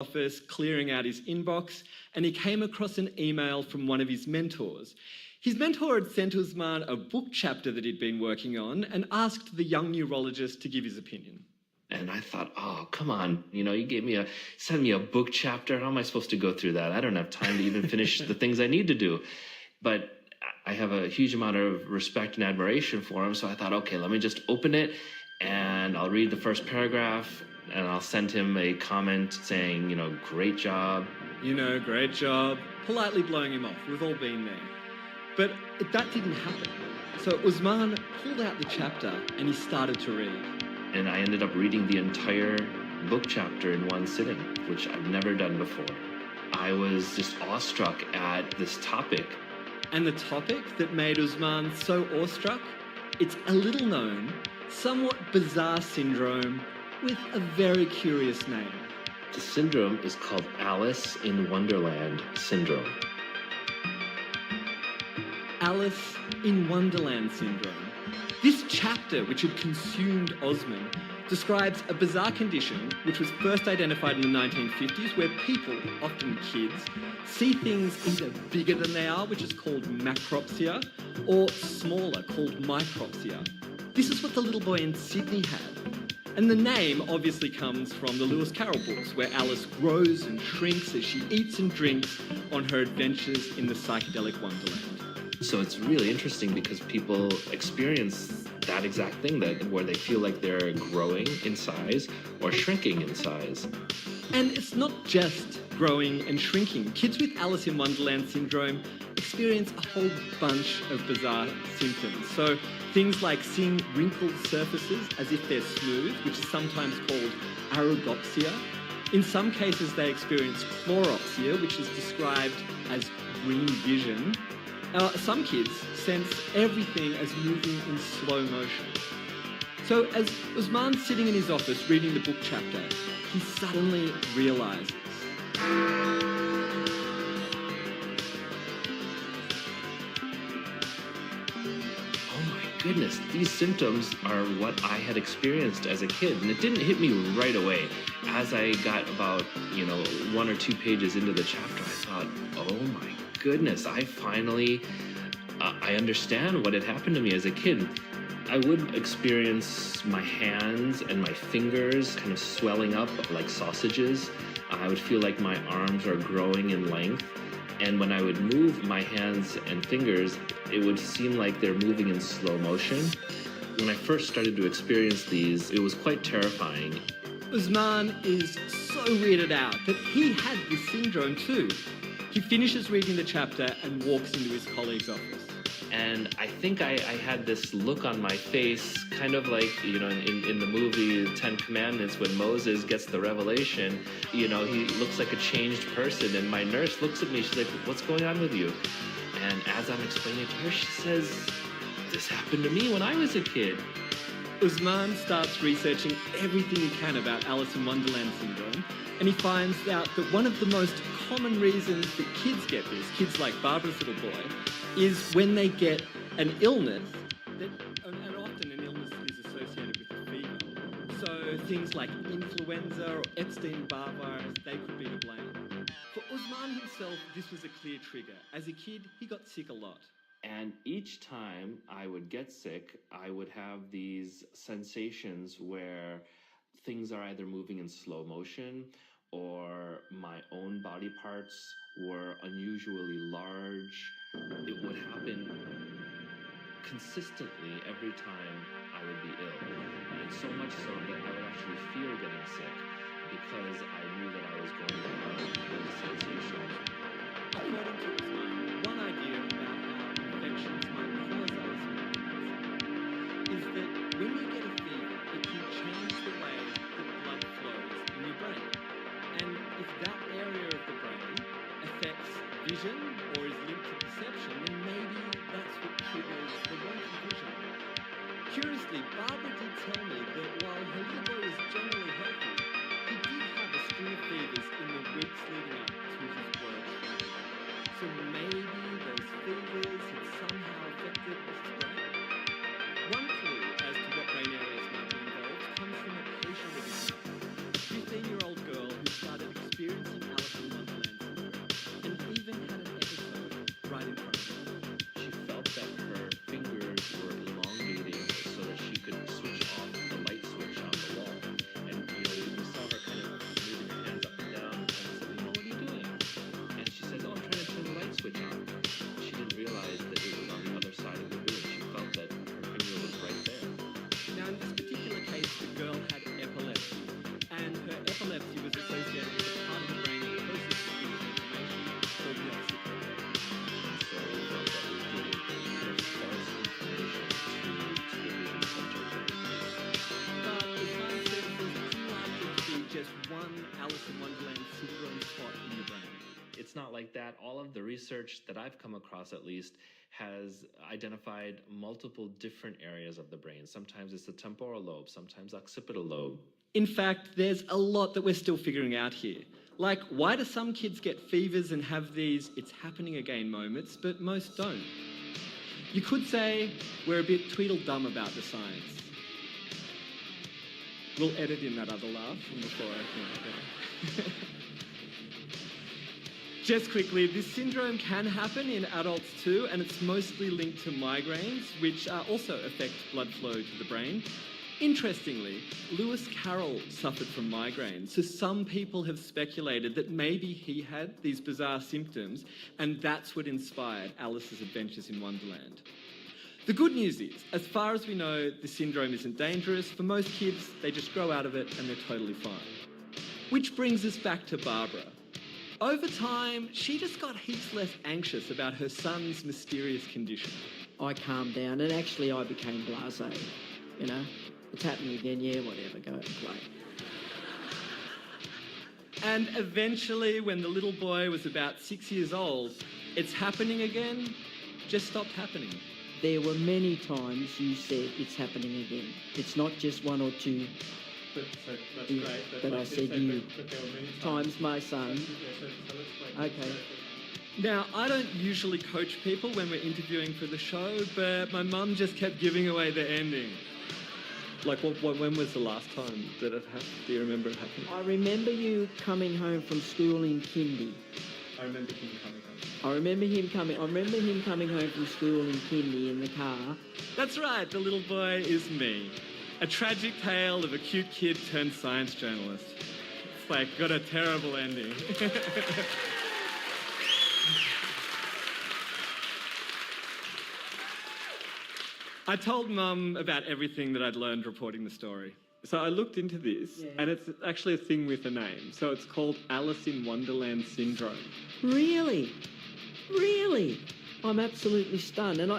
office, clearing out his inbox, and he came across an email from one of his mentors. His mentor had sent Usman a book chapter that he'd been working on and asked the young neurologist to give his opinion. And I thought, oh, come on, you sent me a book chapter. How am I supposed to go through that? I don't have time to even finish the things I need to do. But I have a huge amount of respect and admiration for him. So I thought, okay, let me just open it and I'll read the first paragraph and I'll send him a comment saying, great job. Great job. Politely blowing him off. We've all been there. But that didn't happen. So Usman pulled out the chapter and he started to read. And I ended up reading the entire book chapter in one sitting, which I've never done before. I was just awestruck at this topic. And the topic that made Usman so awestruck? It's a little known, somewhat bizarre syndrome with a very curious name. The syndrome is called Alice in Wonderland syndrome. Alice in Wonderland syndrome. This chapter, which had consumed Osman, describes a bizarre condition which was first identified in the 1950s where people, often kids, see things either bigger than they are, which is called macropsia, or smaller, called micropsia. This is what the little boy in Sydney had. And the name obviously comes from the Lewis Carroll books, where Alice grows and shrinks as she eats and drinks on her adventures in the psychedelic wonderland. So it's really interesting because people experience that exact thing, where they feel like they're growing in size or shrinking in size. And it's not just growing and shrinking. Kids with Alice in Wonderland syndrome experience a whole bunch of bizarre symptoms. So things like seeing wrinkled surfaces as if they're smooth, which is sometimes called aragopsia. In some cases, they experience chloropsia, which is described as green vision. Some kids sense everything as moving in slow motion. So as Usman's sitting in his office reading the book chapter, he suddenly realizes. Goodness, these symptoms are what I had experienced as a kid, and it didn't hit me right away. As I got about, 1 or 2 pages into the chapter, I thought, oh my goodness, I finally, I understand what had happened to me as a kid. I would experience my hands and my fingers kind of swelling up like sausages. I would feel like my arms are growing in length. And when I would move my hands and fingers, it would seem like they're moving in slow motion. When I first started to experience these, it was quite terrifying. Usman is so weirded out that he had this syndrome too. He finishes reading the chapter and walks into his colleague's office. And I think I had this look on my face, kind of like, in the movie Ten Commandments, when Moses gets the revelation, he looks like a changed person. And my nurse looks at me, she's like, what's going on with you? And as I'm explaining to her, she says, this happened to me when I was a kid. Usman starts researching everything he can about Alice in Wonderland syndrome, and he finds out that one of the most common reasons that kids get this, kids like Barbara's little boy, is when they get an illness, and often an illness is associated with a fever. So things like influenza or Epstein-Barr virus, they could be to blame. For Usman himself, this was a clear trigger. As a kid, he got sick a lot. And each time I would get sick, I would have these sensations where things are either moving in slow motion or my own body parts were unusually large. It would happen consistently every time I would be ill. And so much so that I would actually fear getting sick because I knew that I was going to have those sensations. According to Usman, one idea about how infections might cause Alzheimer's is that when you get a fever, it can change the way that blood flows in your brain. And if that area of the brain affects vision or is linked to perception, then maybe that's what triggers the wonky vision. Curiously, Barbara did tell me that while her little boy was generally healthy, he did have a string of fevers in the weeks leading up to his work trip. So maybe those fevers had somehow affected his brain. One clue as to what brain areas might be involved comes from a patient of his mother, a 15-year-old girl who started experiencing like that. All of the research that I've come across, at least, has identified multiple different areas of the brain. Sometimes it's the temporal lobe, sometimes occipital lobe. In fact, there's a lot that we're still figuring out here. Like, why do some kids get fevers and have these "it's happening again" moments, but most don't? You could say we're a bit tweedledum about the science. We'll edit in that other laugh from before, I think. Just quickly, this syndrome can happen in adults too, and it's mostly linked to migraines, which also affect blood flow to the brain. Interestingly, Lewis Carroll suffered from migraines, so some people have speculated that maybe he had these bizarre symptoms, and that's what inspired Alice's Adventures in Wonderland. The good news is, as far as we know, the syndrome isn't dangerous. For most kids, they just grow out of it and they're totally fine. Which brings us back to Barbara. Over time, she just got heaps less anxious about her son's mysterious condition. I calmed down, and actually I became blasé, you know. It's happening again, yeah, whatever, go out and play. And eventually, when the little boy was about 6 years old, "It's happening again" just stopped happening. There were many times you said it's happening again. It's not just one or two. That's Yeah, but I said you. Times my son. Okay. Now, I don't usually coach people when we're interviewing for the show, but my mum just kept giving away the ending. Like, when was the last time that it happened? Do you remember it happening? I remember you coming home from school in kindy. I remember him coming home. I remember him coming home from school in kindy in the car. That's right, the little boy is me. A tragic tale of a cute kid turned science journalist. It's like, got a terrible ending. I told Mum about everything that I'd learned reporting the story. So I looked into this, and it's actually a thing with a name. So it's called Alice in Wonderland syndrome. Really? Really? I'm absolutely stunned. And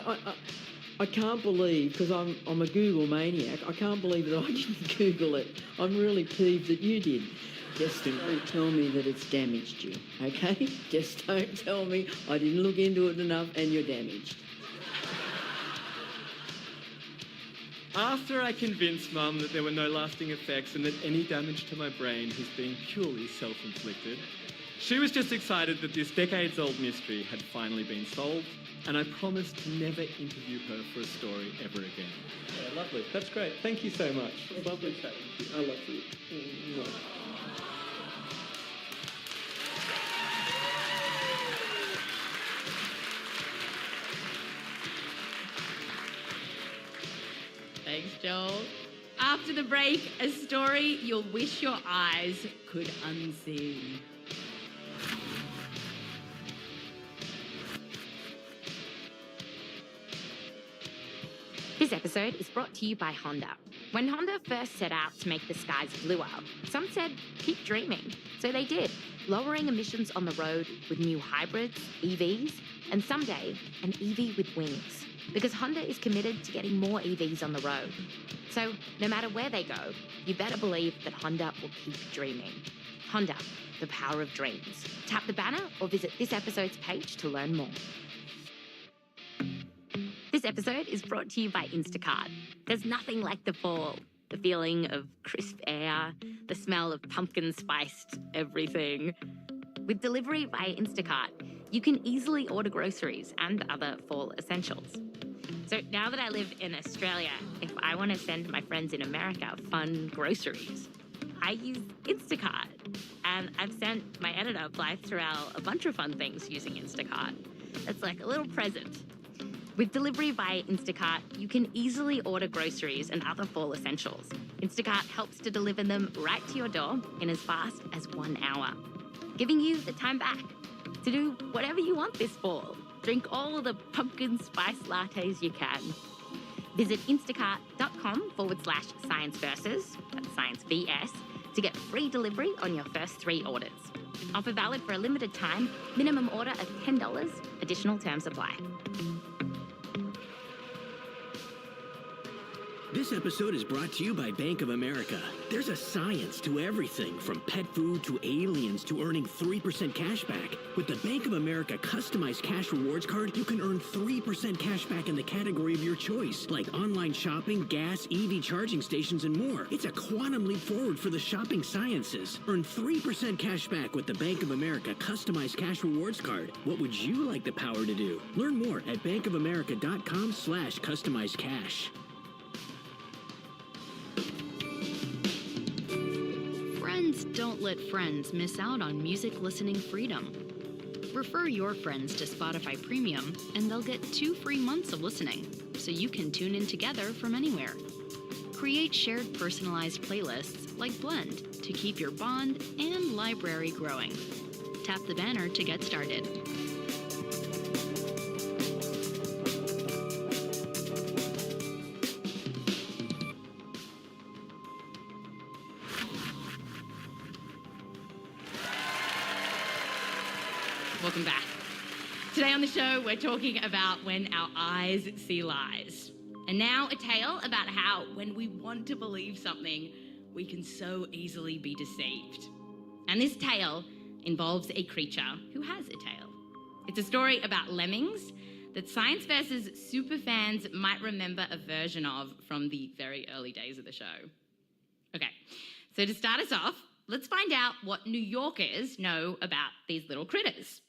I can't believe, because I'm a Google maniac, I can't believe that I didn't Google it. I'm really peeved that you did. Just don't tell me that it's damaged you, okay? Just don't tell me I didn't look into it enough and you're damaged. After I convinced Mum that there were no lasting effects and that any damage to my brain has been purely self-inflicted, she was just excited that this decades-old mystery had finally been solved, and I promised to never interview her for a story ever again. Yeah, lovely. That's great. Thank you so much. It's lovely chatting to you. I love you. Thanks, Joel. After the break, a story you'll wish your eyes could unsee. This episode is brought to you by Honda. When Honda first set out to make the skies bluer, some said, keep dreaming. So they did, lowering emissions on the road with new hybrids, EVs, and someday, an EV with wings. Because Honda is committed to getting more EVs on the road. So no matter where they go, you better believe that Honda will keep dreaming. Honda, the power of dreams. Tap the banner or visit this episode's page to learn more. This episode is brought to you by Instacart. There's nothing like the fall. The feeling of crisp air, the smell of pumpkin-spiced everything. With delivery via Instacart, you can easily order groceries and other fall essentials. So now that I live in Australia, if I want to send my friends in America fun groceries, I use Instacart. And I've sent my editor, Blythe Terrell, a bunch of fun things using Instacart. It's like a little present. With delivery via Instacart, you can easily order groceries and other fall essentials. Instacart helps to deliver them right to your door in as fast as 1 hour, giving you the time back to do whatever you want this fall. Drink all the pumpkin spice lattes you can. Visit instacart.com/scienceversus, that's Science VS, to get free delivery on your first 3 orders. Offer valid for a limited time, minimum order of $10, additional terms apply. This episode is brought to you by Bank of America. There's a science to everything from pet food to aliens to earning 3% cash back. With the Bank of America customized cash rewards card, you can earn 3% cash back in the category of your choice, like online shopping, gas, EV charging stations, and more. It's a quantum leap forward for the shopping sciences. Earn 3% cash back with the Bank of America customized cash rewards card. What would you like the power to do? Learn more at bankofamerica.com/customized cash. Friends don't let friends miss out on music listening freedom. Refer your friends to Spotify Premium, and they'll get 2 free months of listening, so you can tune in together from anywhere. Create shared personalized playlists like Blend to keep your bond and library growing. Tap the banner to get started. Welcome back. Today on the show, we're talking about when our eyes see lies. And now a tale about how when we want to believe something, we can so easily be deceived. And this tale involves a creature who has a tail. It's a story about lemmings that Science Versus superfans might remember a version of from the very early days of the show. Okay, so to start us off, let's find out what New Yorkers know about these little critters.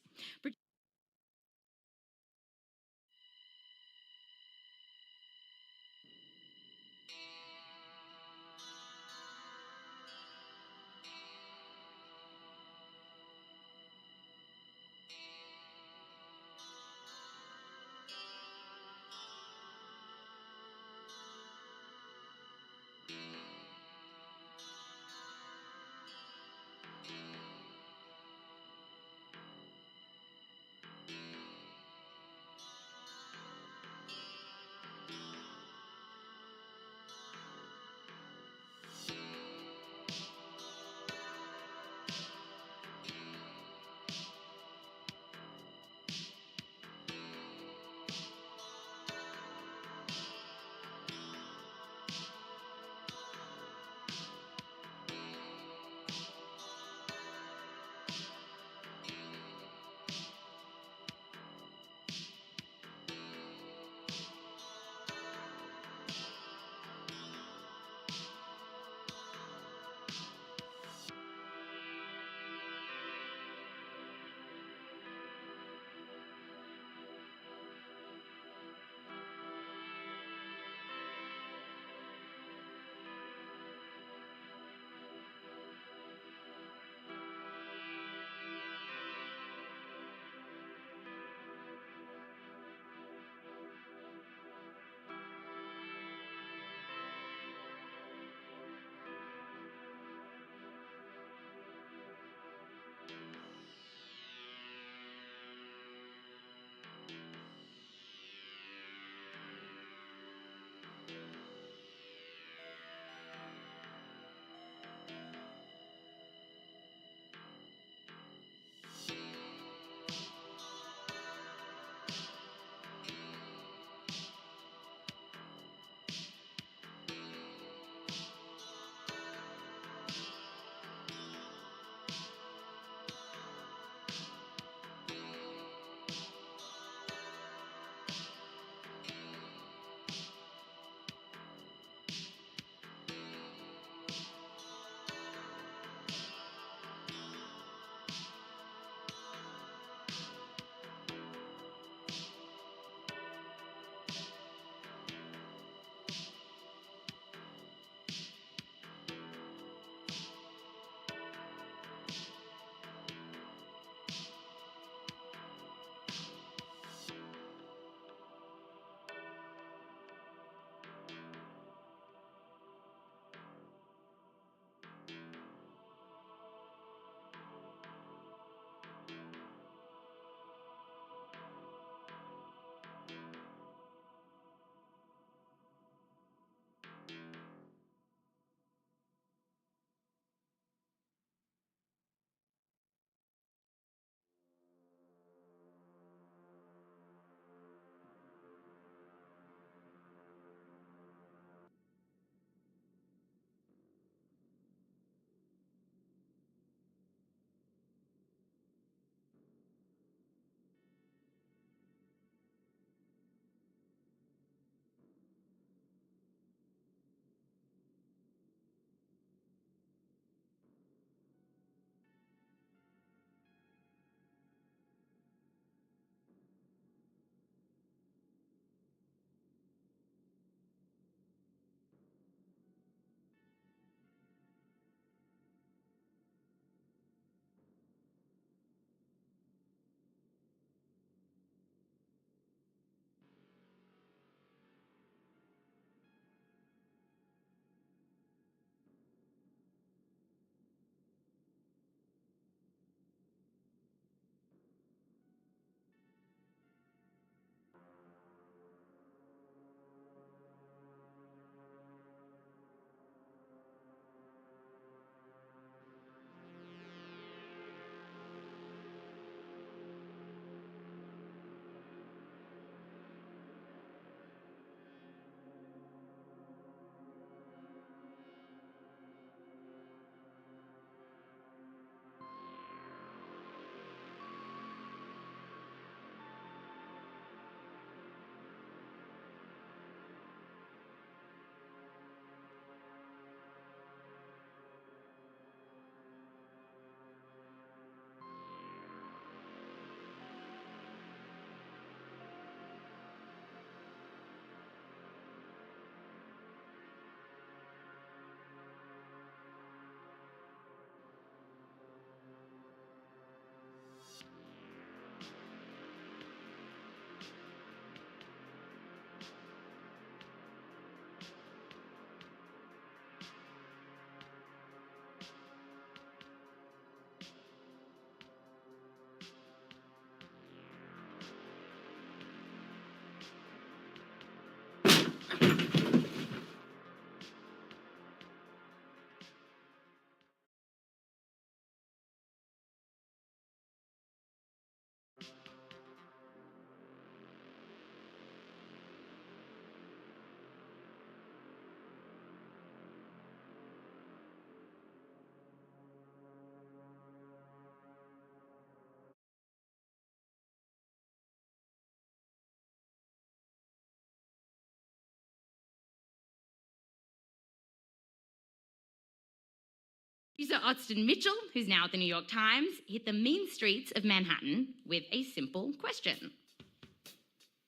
Producer Austin Mitchell, who's now at the New York Times, hit the mean streets of Manhattan with a simple question.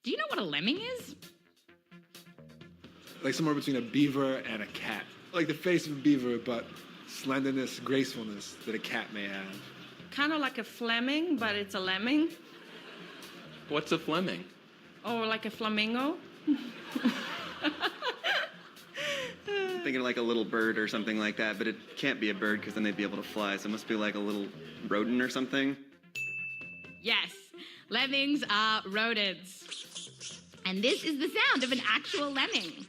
Do you know what a lemming is? Like somewhere between a beaver and a cat. Like the face of a beaver, but slenderness, gracefulness that a cat may have. Kind of like a Fleming, but it's a lemming. What's a Fleming? Or like a flamingo. Thinking like a little bird or something like that, but it can't be a bird because then they'd be able to fly, so it must be like a little rodent or something. Yes, lemmings are rodents. And this is the sound of an actual lemming.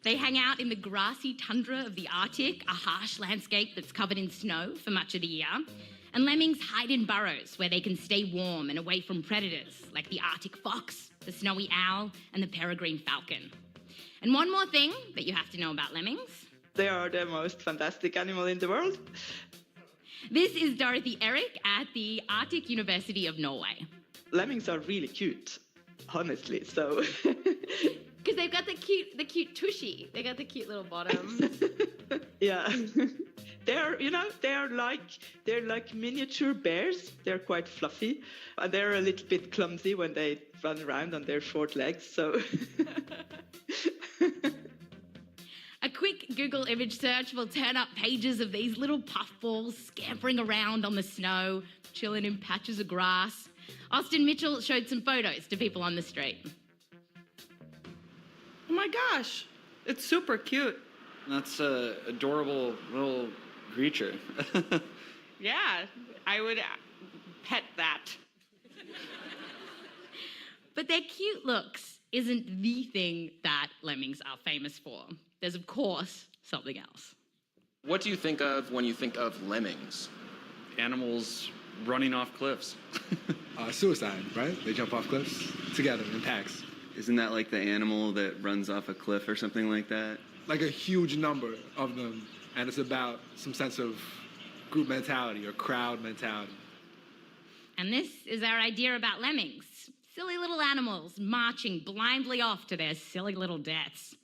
They hang out in the grassy tundra of the Arctic, a harsh landscape that's covered in snow for much of the year. And lemmings hide in burrows where they can stay warm and away from predators like the Arctic fox, the snowy owl, and the peregrine falcon. And one more thing that you have to know about lemmings. They are the most fantastic animal in the world. This is Dorothy Erik at the Arctic University of Norway. Lemmings are really cute, honestly, so... Because they've got the cute tushy. They got the cute little bottoms. Yeah. They're like miniature bears. They're quite fluffy. And they're a little bit clumsy when they run around on their short legs, so... A quick Google image search will turn up pages of these little puffballs scampering around on the snow, chilling in patches of grass. Austin Mitchell showed some photos to people on the street. Oh my gosh, it's super cute. That's an adorable little creature. Yeah, I would pet that. But their cute looks isn't the thing that lemmings are famous for. There's, of course, something else. What do you think of when you think of lemmings? Animals running off cliffs. Suicide, right? They jump off cliffs together in packs. Isn't that like the animal that runs off a cliff or something like that? Like a huge number of them, and it's about some sense of group mentality or crowd mentality. And this is our idea about lemmings. Silly little animals marching blindly off to their silly little deaths.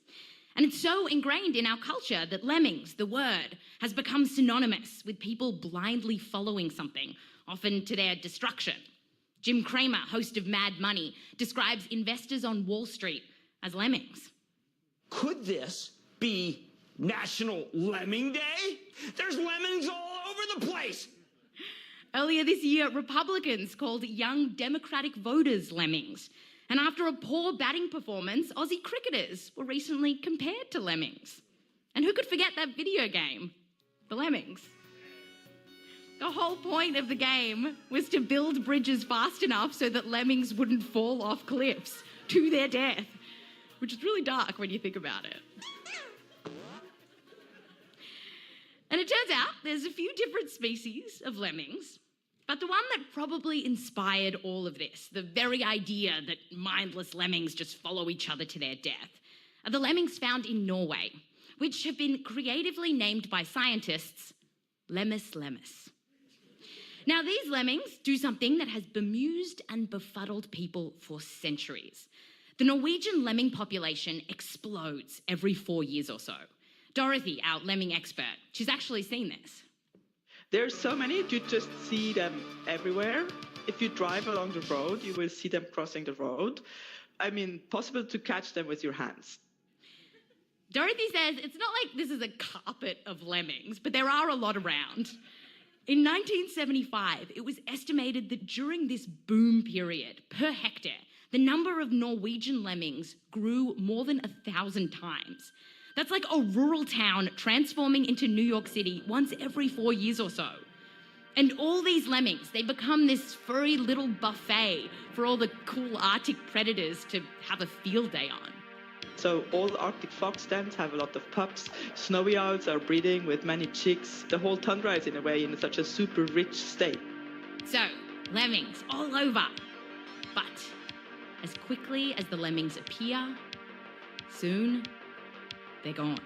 And it's so ingrained in our culture that lemmings, the word, has become synonymous with people blindly following something, often to their destruction. Jim Cramer, host of Mad Money, describes investors on Wall Street as lemmings. Could this be National Lemming Day? There's lemmings all over the place. Earlier this year, Republicans called young Democratic voters lemmings. And after a poor batting performance, Aussie cricketers were recently compared to lemmings. And who could forget that video game, The Lemmings? The whole point of the game was to build bridges fast enough so that lemmings wouldn't fall off cliffs to their death, which is really dark when you think about it. And it turns out there's a few different species of lemmings, but the one that probably inspired all of this, the very idea that mindless lemmings just follow each other to their death, are the lemmings found in Norway, which have been creatively named by scientists Lemmus lemmus. Now, these lemmings do something that has bemused and befuddled people for centuries. The Norwegian lemming population explodes every 4 years or so. Dorothy, our lemming expert, she's actually seen this. There's so many, you just see them everywhere. If you drive along the road, you will see them crossing the road. I mean, possible to catch them with your hands. Dorothy says it's not like this is a carpet of lemmings, but there are a lot around. In 1975, it was estimated that during this boom period, per hectare, the number of Norwegian lemmings grew more than 1,000 times. That's like a rural town transforming into New York City once every 4 years or so. And all these lemmings, they become this furry little buffet for all the cool Arctic predators to have a field day on. So all Arctic fox dens have a lot of pups. Snowy owls are breeding with many chicks. The whole tundra is in a way in such a super rich state. So, lemmings all over. But as quickly as the lemmings appear, soon they're gone.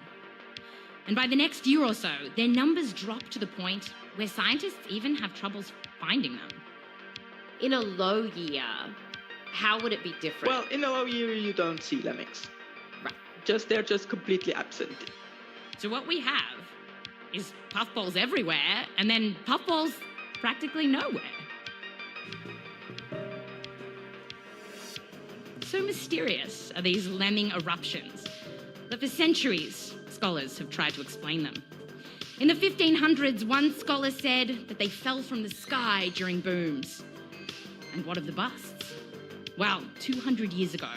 And by the next year or so, their numbers drop to the point where scientists even have troubles finding them. In a low year, how would it be different? Well, in a low year, you don't see lemmings. Right. They're just completely absent. So what we have is puffballs everywhere and then puffballs practically nowhere. So mysterious are these lemming eruptions that for centuries scholars have tried to explain them. In the 1500s, one scholar said that they fell from the sky during booms. And what of the busts? Well, 200 years ago,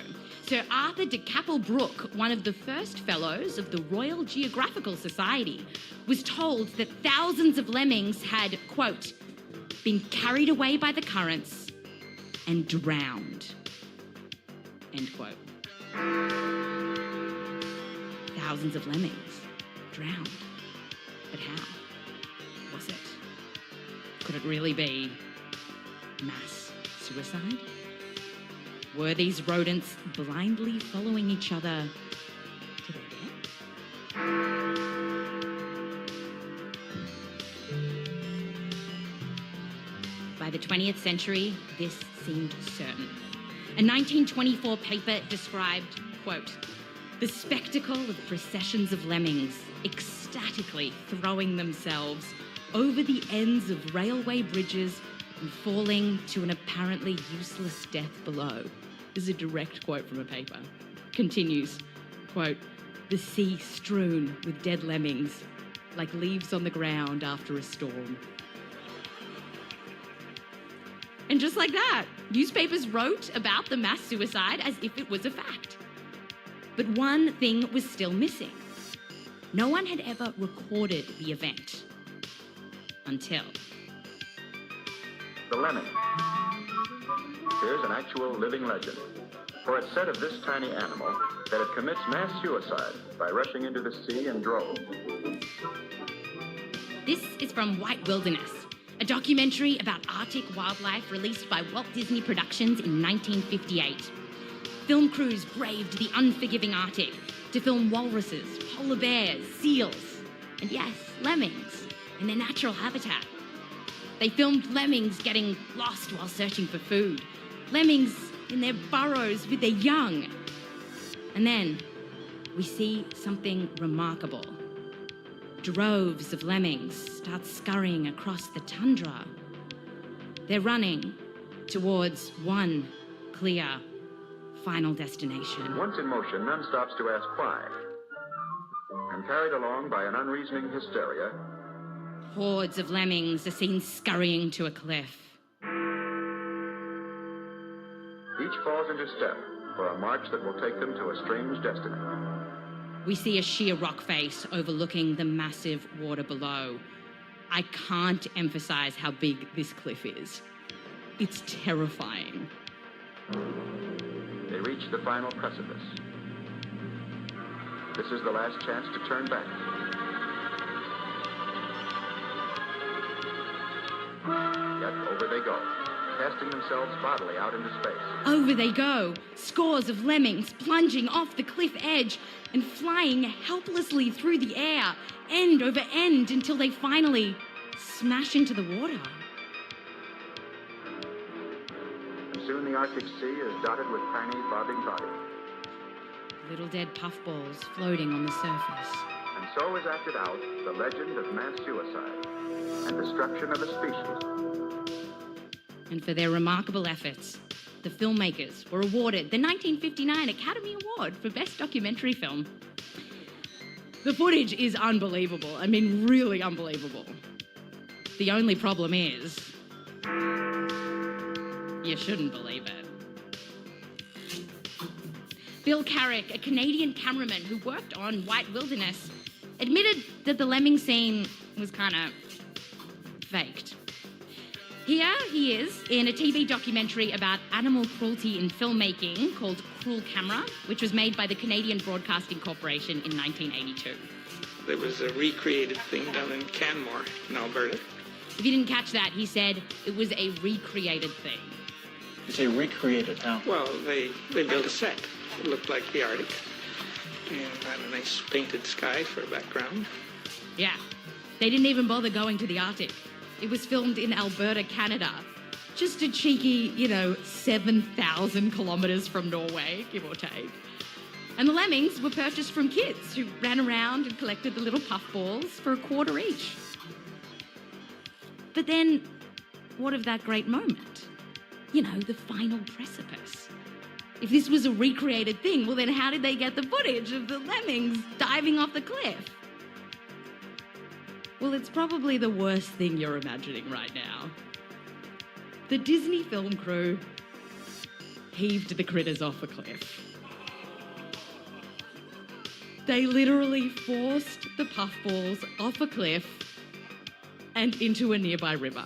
Sir Arthur de Capel-Brooke, one of the first fellows of the Royal Geographical Society, was told that thousands of lemmings had, quote, been carried away by the currents and drowned, end quote. Thousands of lemmings drowned. But how was it? Could it really be mass suicide? Were these rodents blindly following each other to their death? By the 20th century, this seemed certain. A 1924 paper described, quote, the spectacle of processions of lemmings ecstatically throwing themselves over the ends of railway bridges and falling to an apparently useless death below. This is a direct quote from a paper. Continues, quote, the sea strewn with dead lemmings, like leaves on the ground after a storm. And just like that, newspapers wrote about the mass suicide as if it was a fact. But one thing was still missing. No one had ever recorded the event. Until... The lemming. Here's an actual living legend. For it's said of this tiny animal that it commits mass suicide by rushing into the sea in droves. This is from White Wilderness, a documentary about Arctic wildlife released by Walt Disney Productions in 1958. Film crews braved the unforgiving Arctic to film walruses, polar bears, seals, and yes, lemmings in their natural habitat. They filmed lemmings getting lost while searching for food, lemmings in their burrows with their young. And then we see something remarkable. Droves of lemmings start scurrying across the tundra. They're running towards one clear final destination. Once in motion, none stops to ask why. And carried along by an unreasoning hysteria, hordes of lemmings are seen scurrying to a cliff. each falls into step for a march that will take them to a strange destiny. We see a sheer rock face overlooking the massive water below. I can't emphasize how big this cliff is. It's terrifying. They reach the final precipice. This is the last chance to turn back. Yet over they go, casting themselves bodily out into space. Over they go, scores of lemmings plunging off the cliff edge and flying helplessly through the air, end over end, until they finally smash into the water. And soon the Arctic Sea is dotted with tiny bobbing bodies. Little dead puffballs floating on the surface. And so is acted out the legend of mass suicide and destruction of a species. And for their remarkable efforts, the filmmakers were awarded the 1959 Academy Award for Best Documentary Film. The footage is unbelievable. I mean, really unbelievable. The only problem is, you shouldn't believe it. Bill Carrick, a Canadian cameraman who worked on White Wilderness, admitted that the lemming scene was kind of faked. Here he is in a TV documentary about animal cruelty in filmmaking called Cruel Camera, which was made by the Canadian Broadcasting Corporation in 1982. There was a recreated thing done in Canmore in Alberta. If you didn't catch that, he said it was a recreated thing. You say recreated how? Well, they built a set. It looked like the Arctic. And had a nice painted sky for a background. Yeah, they didn't even bother going to the Arctic. It was filmed in Alberta, Canada. Just a cheeky, 7,000 kilometres from Norway, give or take. And the lemmings were purchased from kids who ran around and collected the little puffballs for a quarter each. But then, what of that great moment? You know, the final precipice. If this was a recreated thing, well then how did they get the footage of the lemmings diving off the cliff? Well, it's probably the worst thing you're imagining right now. The Disney film crew heaved the critters off a cliff. They literally forced the puffballs off a cliff and into a nearby river.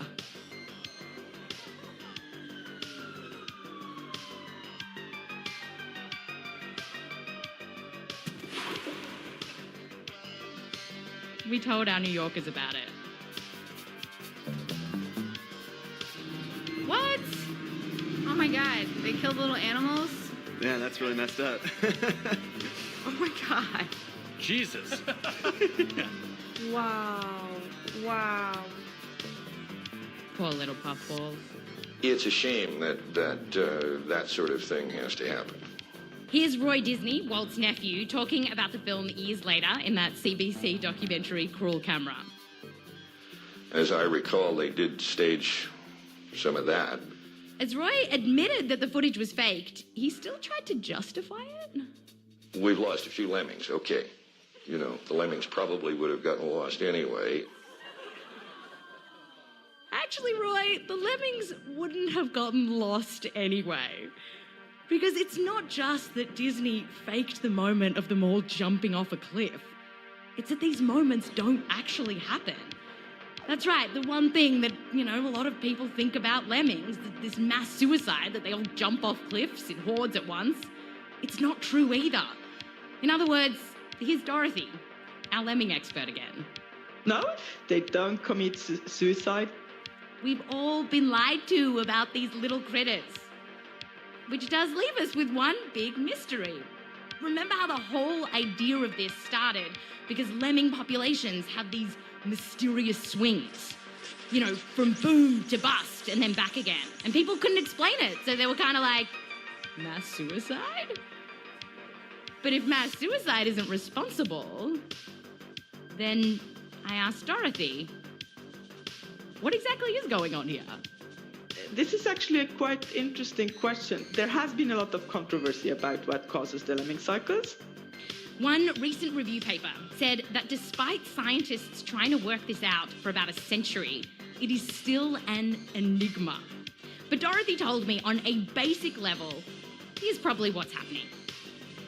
We told our New Yorkers about it. What? Oh my God, they killed little animals? Yeah, that's really messed up. Oh my God. Jesus. Wow. Wow. Poor little puffballs. It's a shame that sort of thing has to happen. Here's Roy Disney, Walt's nephew, talking about the film years later in that CBC documentary Cruel Camera. As I recall, they did stage some of that. As Roy admitted that the footage was faked, he still tried to justify it. We've lost a few lemmings, okay. You know, the lemmings probably would have gotten lost anyway. Actually, Roy, the lemmings wouldn't have gotten lost anyway. Because it's not just that Disney faked the moment of them all jumping off a cliff. It's that these moments don't actually happen. That's right, the one thing that, you know, a lot of people think about lemmings, this mass suicide, that they all jump off cliffs in hordes at once, it's not true either. In other words, here's Dorothy, our lemming expert again. No, they don't commit suicide. We've all been lied to about these little critters. Which does leave us with one big mystery. Remember how the whole idea of this started? Because lemming populations have these mysterious swings. You know, from boom to bust and then back again. And people couldn't explain it, so they were kind of like, mass suicide? But if mass suicide isn't responsible, then I asked Dorothy, what exactly is going on here? This is actually a quite interesting question. There has been a lot of controversy about what causes the lemming cycles. One recent review paper said that despite scientists trying to work this out for about a century, it is still an enigma. But Dorothy told me on a basic level, here's probably what's happening.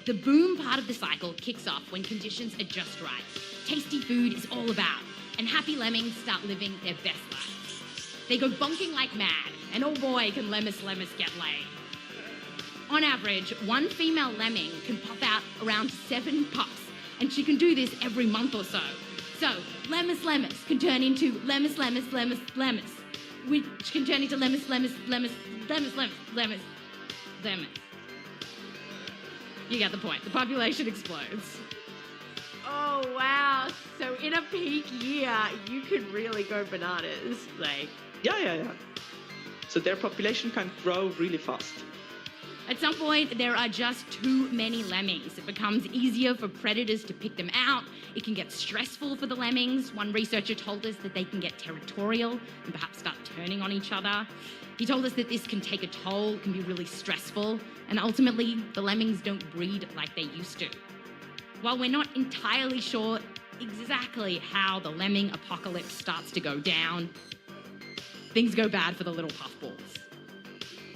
The boom part of the cycle kicks off when conditions are just right. Tasty food is all about, and happy lemmings start living their best lives. They go bonking like mad, and oh boy, can Lemmus get laid. On average, one female lemming can pop out around 7 pups, and she can do this every month or so. So, Lemmus can turn into Lemmus, which can turn into Lemmus. You get the point. The population explodes. Oh, wow. So in a peak year, you could really go bananas. Like, Yeah. So their population can grow really fast. at some point, there are just too many lemmings. It becomes easier for predators to pick them out. It can get stressful for the lemmings. One researcher told us that they can get territorial and perhaps start turning on each other. He told us that this can take a toll, can be really stressful, and ultimately, the lemmings don't breed like they used to. While we're not entirely sure exactly how the lemming apocalypse starts to go down, things go bad for the little puffballs.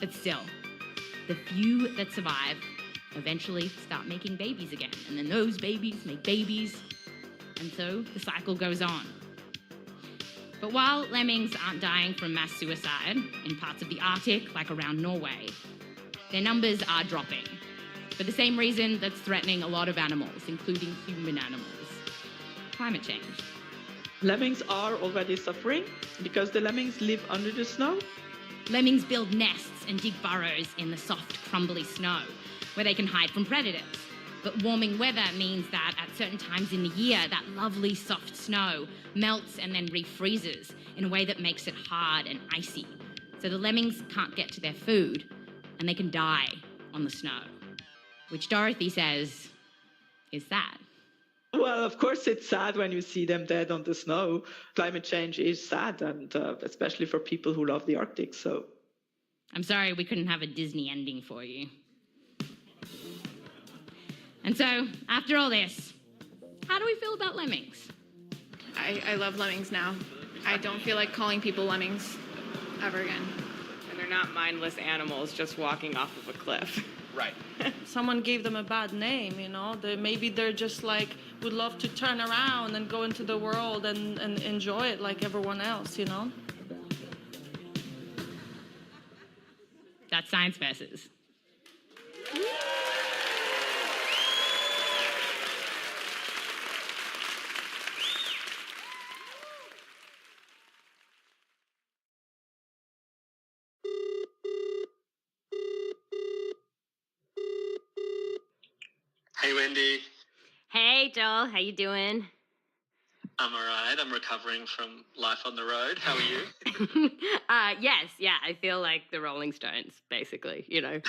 But still, the few that survive eventually start making babies again, and then those babies make babies, and so the cycle goes on. But while lemmings aren't dying from mass suicide in parts of the Arctic, like around Norway, their numbers are dropping for the same reason that's threatening a lot of animals, including human animals: climate change. Lemmings are already suffering because the lemmings live under the snow. Lemmings build nests and dig burrows in the soft, crumbly snow, where they can hide from predators. But warming weather means that at certain times in the year, that lovely soft snow melts and then refreezes in a way that makes it hard and icy. So the lemmings can't get to their food, and they can die on the snow. Which Dorothy says is sad. Well, of course, it's sad when you see them dead on the snow. Climate change is sad, and especially for people who love the Arctic. So, I'm sorry we couldn't have a Disney ending for you. And so, after all this, how do we feel about lemmings? I love lemmings now. I don't feel like calling people lemmings ever again. And they're not mindless animals just walking off of a cliff. Right. Someone gave them a bad name, you know. Maybe they're just like, would love to turn around and go into the world and enjoy it like everyone else, you know. That's Science Versus. Hey, Wendy. Hey, Joel. How you doing? I'm all right. I'm recovering from life on the road. How are you? Yes, yeah. I feel like the Rolling Stones, basically, you know.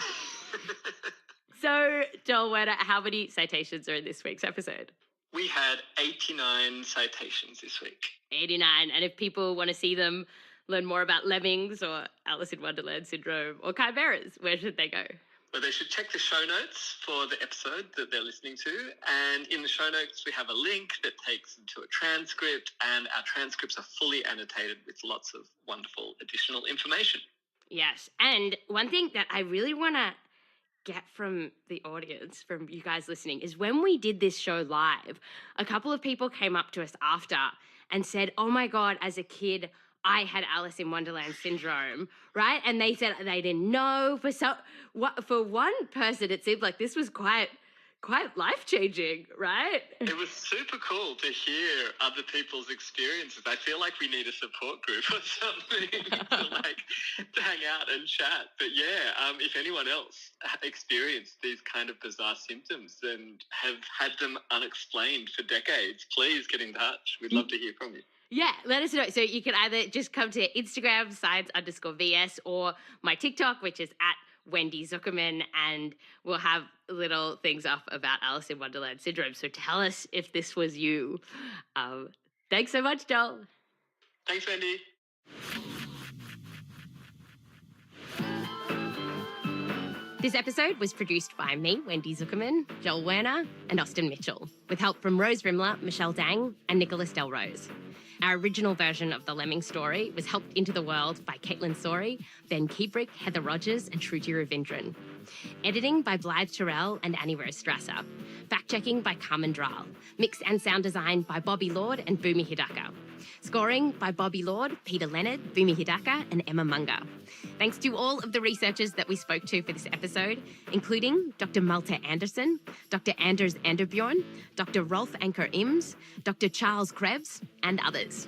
So, Joel Werner, how many citations are in this week's episode? We had 89 citations this week. 89. And if people want to see them, learn more about lemmings or Alice in Wonderland syndrome or chimeras, where should they go? Well, they should check the show notes for the episode that they're listening to. And in the show notes, we have a link that takes them to a transcript, and our transcripts are fully annotated with lots of wonderful additional information. Yes. And one thing that I really want to get from the audience, from you guys listening, is when we did this show live, a couple of people came up to us after and said, oh my God, as a kid, I had Alice in Wonderland syndrome, right? And they said they didn't know. For one person, it seemed like this was quite life-changing, right? It was super cool to hear other people's experiences. I feel like we need a support group or something to hang out and chat. But yeah, if anyone else experienced these kind of bizarre symptoms and have had them unexplained for decades, please get in touch. We'd love to hear from you. Yeah, let us know. So you can either just come to Instagram, science_VS, or my TikTok, which is @Wendy Zuckerman, and we'll have little things up about Alice in Wonderland syndrome. So tell us if this was you. Thanks so much, Joel. Thanks, Wendy. This episode was produced by me, Wendy Zuckerman, Joel Werner, and Austin Mitchell, with help from Rose Rimler, Michelle Dang, and Nicholas Del Rose. Our original version of the Lemming story was helped into the world by Caitlin Sori, Ben Kiebrick, Heather Rogers, and Shruti Ravindran. Editing by Blythe Terrell and Annie Rose Strasser. Fact-checking by Carmen Dral. Mix and sound design by Bobby Lord and Bhumi Hidaka. Scoring by Bobby Lord, Peter Leonard, Bhumi Hidaka, and Emma Munger. Thanks to all of the researchers that we spoke to for this episode, including Dr. Malte Anderson, Dr. Anders Anderbjorn, Dr. Rolf Anker Ims, Dr. Charles Krebs, and others.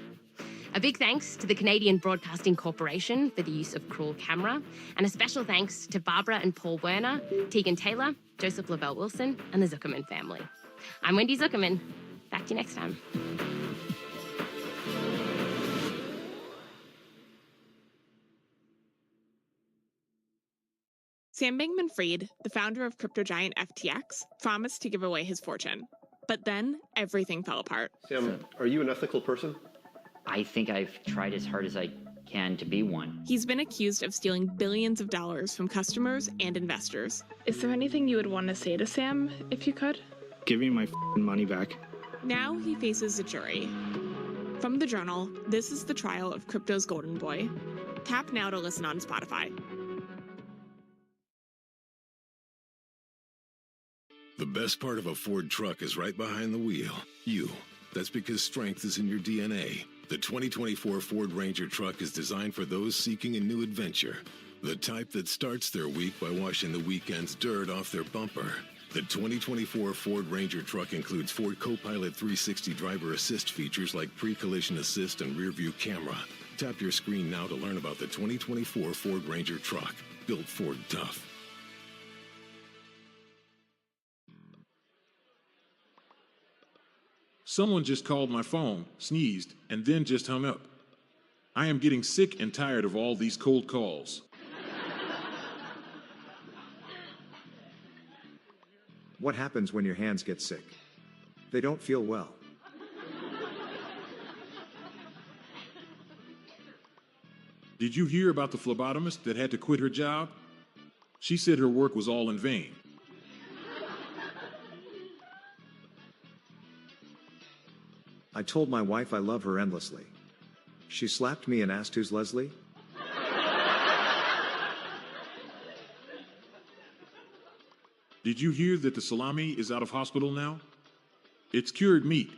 A big thanks to the Canadian Broadcasting Corporation for the use of Cruel Camera, and a special thanks to Barbara and Paul Werner, Tegan Taylor, Joseph Lavelle Wilson, and the Zuckerman family. I'm Wendy Zuckerman. Back to you next time. Sam Bankman-Fried, the founder of crypto giant FTX, promised to give away his fortune. But then, everything fell apart. Sam, are you an ethical person? I think I've tried as hard as I can to be one. He's been accused of stealing billions of dollars from customers and investors. Is there anything you would want to say to Sam, if you could? Give me my money back. Now he faces a jury. From the Journal, this is the trial of crypto's golden boy. Tap now to listen on Spotify. The best part of a Ford truck is right behind the wheel. You. That's because strength is in your DNA. The 2024 Ford Ranger truck is designed for those seeking a new adventure. The type that starts their week by washing the weekend's dirt off their bumper. The 2024 Ford Ranger truck includes Ford Copilot 360 driver assist features like pre-collision assist and rear view camera. Tap your screen now to learn about the 2024 Ford Ranger truck. Built Ford tough. Someone just called my phone, sneezed, and then just hung up. I am getting sick and tired of all these cold calls. What happens when your hands get sick? They don't feel well. Did you hear about the phlebotomist that had to quit her job? She said her work was all in vain. I told my wife I love her endlessly. She slapped me and asked, "Who's Leslie?" Did you hear that the salami is out of hospital now? It's cured meat.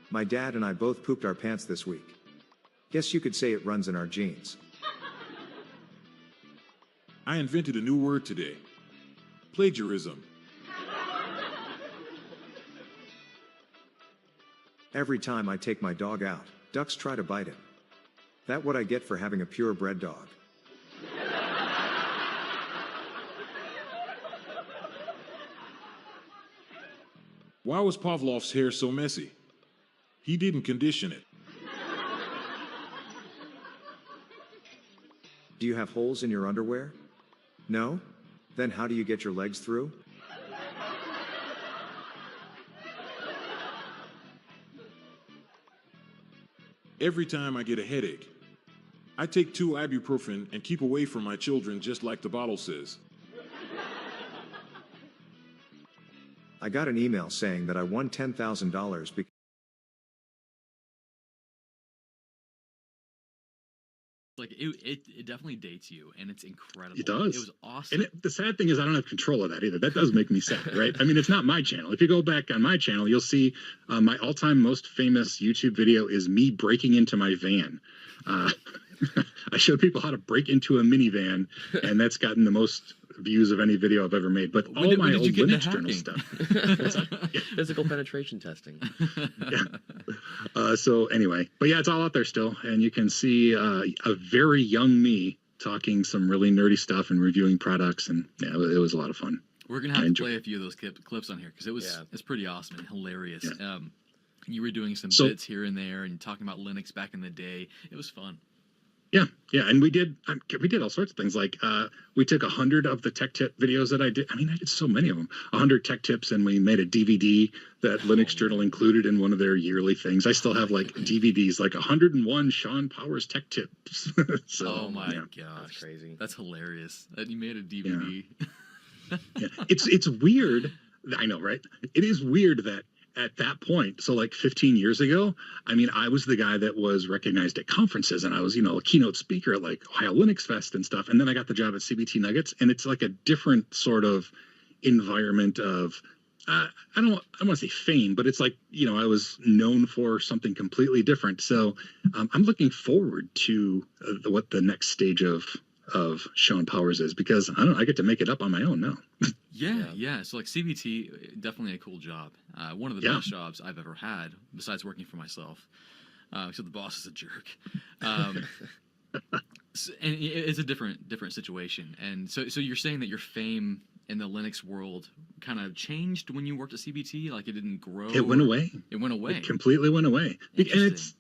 My dad and I both pooped our pants this week. Guess you could say it runs in our genes. I invented a new word today. Plagiarism. Every time I take my dog out, ducks try to bite him. That what I get for having a purebred dog. Why was Pavlov's hair so messy? He didn't condition it. Do you have holes in your underwear? No? Then how do you get your legs through? Every time I get a headache, I take 2 ibuprofen and keep away from my children, just like the bottle says. I got an email saying that I won $10,000 because Like it definitely dates you, and it's incredible. It does. It was awesome. And the sad thing is, I don't have control of that either. That does make me sad, right? I mean, it's not my channel. If you go back on my channel, you'll see my all-time most famous YouTube video is me breaking into my van. I showed people how to break into a minivan, and that's gotten the most views of any video I've ever made. But all my old Linux journal stuff. Physical penetration testing. So anyway, but yeah, it's all out there still, and you can see a very young me talking some really nerdy stuff and reviewing products, and yeah, it was a lot of fun. We're gonna have to play a few of those clips on here because it's pretty awesome and hilarious. Yeah. You were doing some bits here and there and talking about Linux back in the day. It was fun. Yeah, and we did all sorts of things. Like we took 100 of the tech tip videos that I did. I mean, I did so many of them. 100 tech tips, and we made a DVD that Linux Journal included in one of their yearly things. I still have like DVDs, like 101 Sean Powers tech tips. So, oh my gosh, that's crazy. That's hilarious. That you made a DVD. Yeah. It's weird. I know, right? It is weird that at that point, so like 15 years ago, I mean, I was the guy that was recognized at conferences, and I was, a keynote speaker at like Ohio Linux Fest and stuff. And then I got the job at CBT Nuggets, and it's like a different sort of environment of, I don't want to say fame, but it's like, I was known for something completely different. So I'm looking forward to what the next stage of Sean Powers is, because I get to make it up on my own now. Yeah. So like CBT, definitely a cool job. One of the best jobs I've ever had, besides working for myself. So the boss is a jerk. And it's a different situation. And so you're saying that your fame in the Linux world kind of changed when you worked at CBT? Like it didn't grow? It went away. It went away. It completely went away.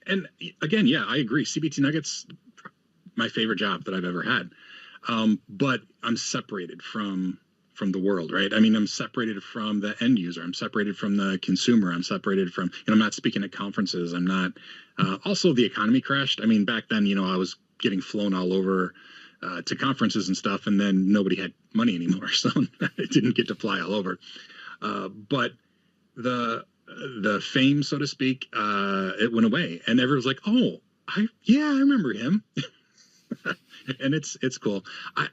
And again, I agree. CBT Nuggets, my favorite job that I've ever had. But I'm separated from the world, right? I mean, I'm separated from the end user. I'm separated from the consumer. I'm separated from, I'm not speaking at conferences. I'm not, also the economy crashed. I mean, back then, I was getting flown all over to conferences and stuff, and then nobody had money anymore. So I didn't get to fly all over. But the fame, so to speak, it went away, and everyone's like, oh, I remember him. And it's cool.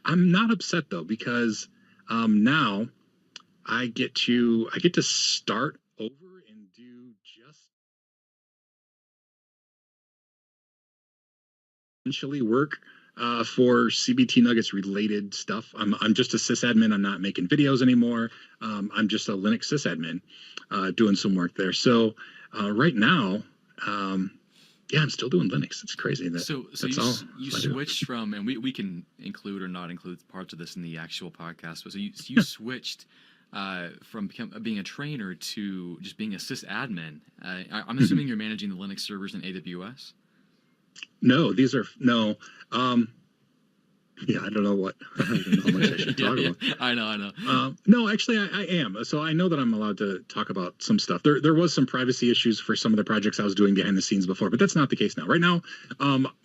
I'm not upset though, because now I get to start over and do just essentially work for CBT Nuggets related stuff. I'm just a sysadmin. I'm not making videos anymore. I'm just a Linux sysadmin doing some work there. So right now, I'm still doing Linux. It's crazy. So you switched from, and we can include or not include parts of this in the actual podcast, but so you switched from being a trainer to just being a sysadmin. I'm assuming you're managing the Linux servers in AWS? No, Yeah, I don't know how much I should talk about. I know. No, actually, I am. So I know that I'm allowed to talk about some stuff. There was some privacy issues for some of the projects I was doing behind the scenes before, but that's not the case now. Right now,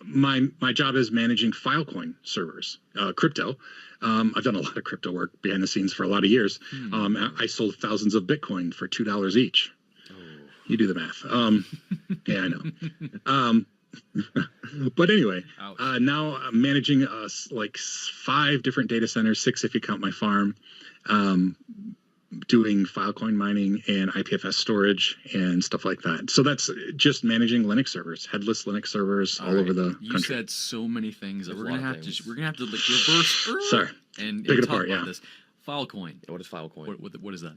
my job is managing Filecoin servers, crypto. I've done a lot of crypto work behind the scenes for a lot of years. I sold thousands of Bitcoin for $2 each. You do the math. Yeah, I know. But anyway, now I'm managing like 5 different data centers, 6 if you count my farm, doing Filecoin mining and IPFS storage and stuff like that. So that's just managing Linux servers, headless Linux servers all over the country. You said so many things that we're gonna have to like reverse. Sorry, and pick it talk apart. about Yeah. this. Filecoin. What is Filecoin? What is that?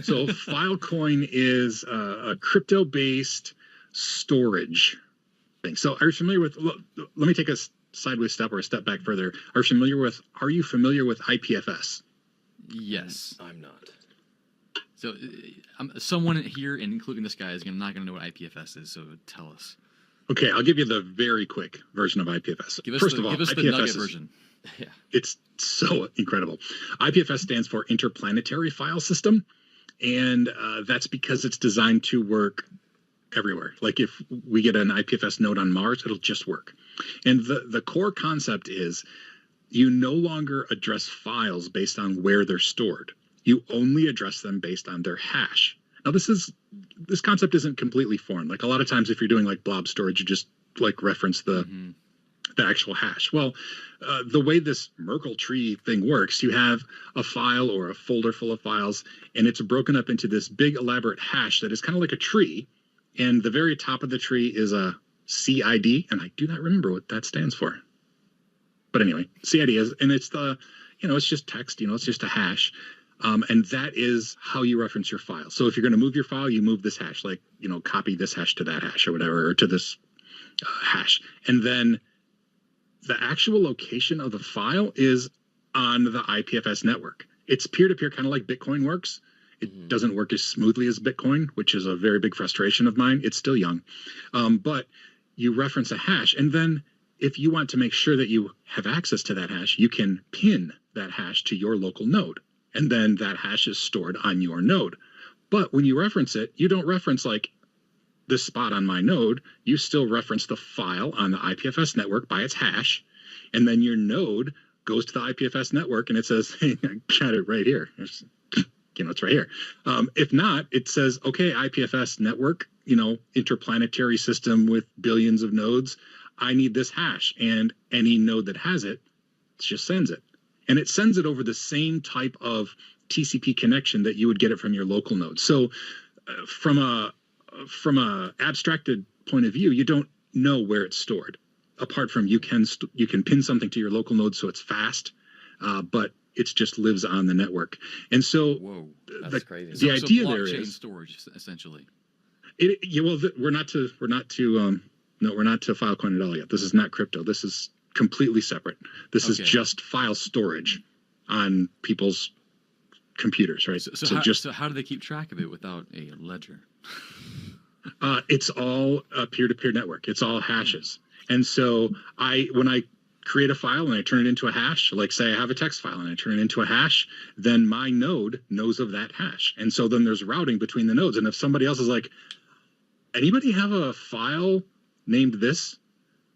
So Filecoin is a crypto-based storage thing. So are you familiar with? Let me take a sideways step or a step back further. Are you familiar with IPFS? Yes. I'm not. So someone here, and including this guy, is not going to know what IPFS is. So tell us. Okay, I'll give you the very quick version of IPFS. Give us the nugget version. Yeah. It's so incredible. IPFS stands for Interplanetary File System, and that's because it's designed to work everywhere. Like if we get an IPFS node on Mars, it'll just work. And the core concept is you no longer address files based on where they're stored. You only address them based on their hash. Now this concept isn't completely foreign. Like a lot of times if you're doing like blob storage, you just like reference the actual hash. Well, the way this Merkle tree thing works, you have a file or a folder full of files, and it's broken up into this big elaborate hash that is kind of like a tree. And the very top of the tree is a CID, and I do not remember what that stands for. But anyway, CID is, and it's it's just text, it's just a hash. And that is how you reference your file. So if you're going to move your file, you move this hash, like, copy this hash to that hash or whatever, or to this hash. And then the actual location of the file is on the IPFS network. It's peer-to-peer, kind of like Bitcoin works. It doesn't work as smoothly as Bitcoin, which is a very big frustration of mine. It's still young. But you reference a hash. And then if you want to make sure that you have access to that hash, you can pin that hash to your local node. And then that hash is stored on your node. But when you reference it, you don't reference like this spot on my node. You still reference the file on the IPFS network by its hash. And then your node goes to the IPFS network and it says, hey, I got it right here. It's right here. If not, it says, okay, IPFS network, interplanetary system with billions of nodes. I need this hash. And any node that has it just sends it. And it sends it over the same type of TCP connection that you would get it from your local node. So from a abstracted point of view, you don't know where it's stored. Apart from you can pin something to your local node so it's fast, but it just lives on the network. And so that's crazy. The idea so there is storage essentially. We're not to Filecoin at all yet. This is not crypto. This is completely separate. This is just file storage on people's computers, right? So how do they keep track of it without a ledger? It's all a peer-to-peer network. It's all hashes. And so when I create a file and I turn it into a hash, like say I have a text file and I turn it into a hash, then my node knows of that hash. And so then there's routing between the nodes. And if somebody else is like, anybody have a file named this?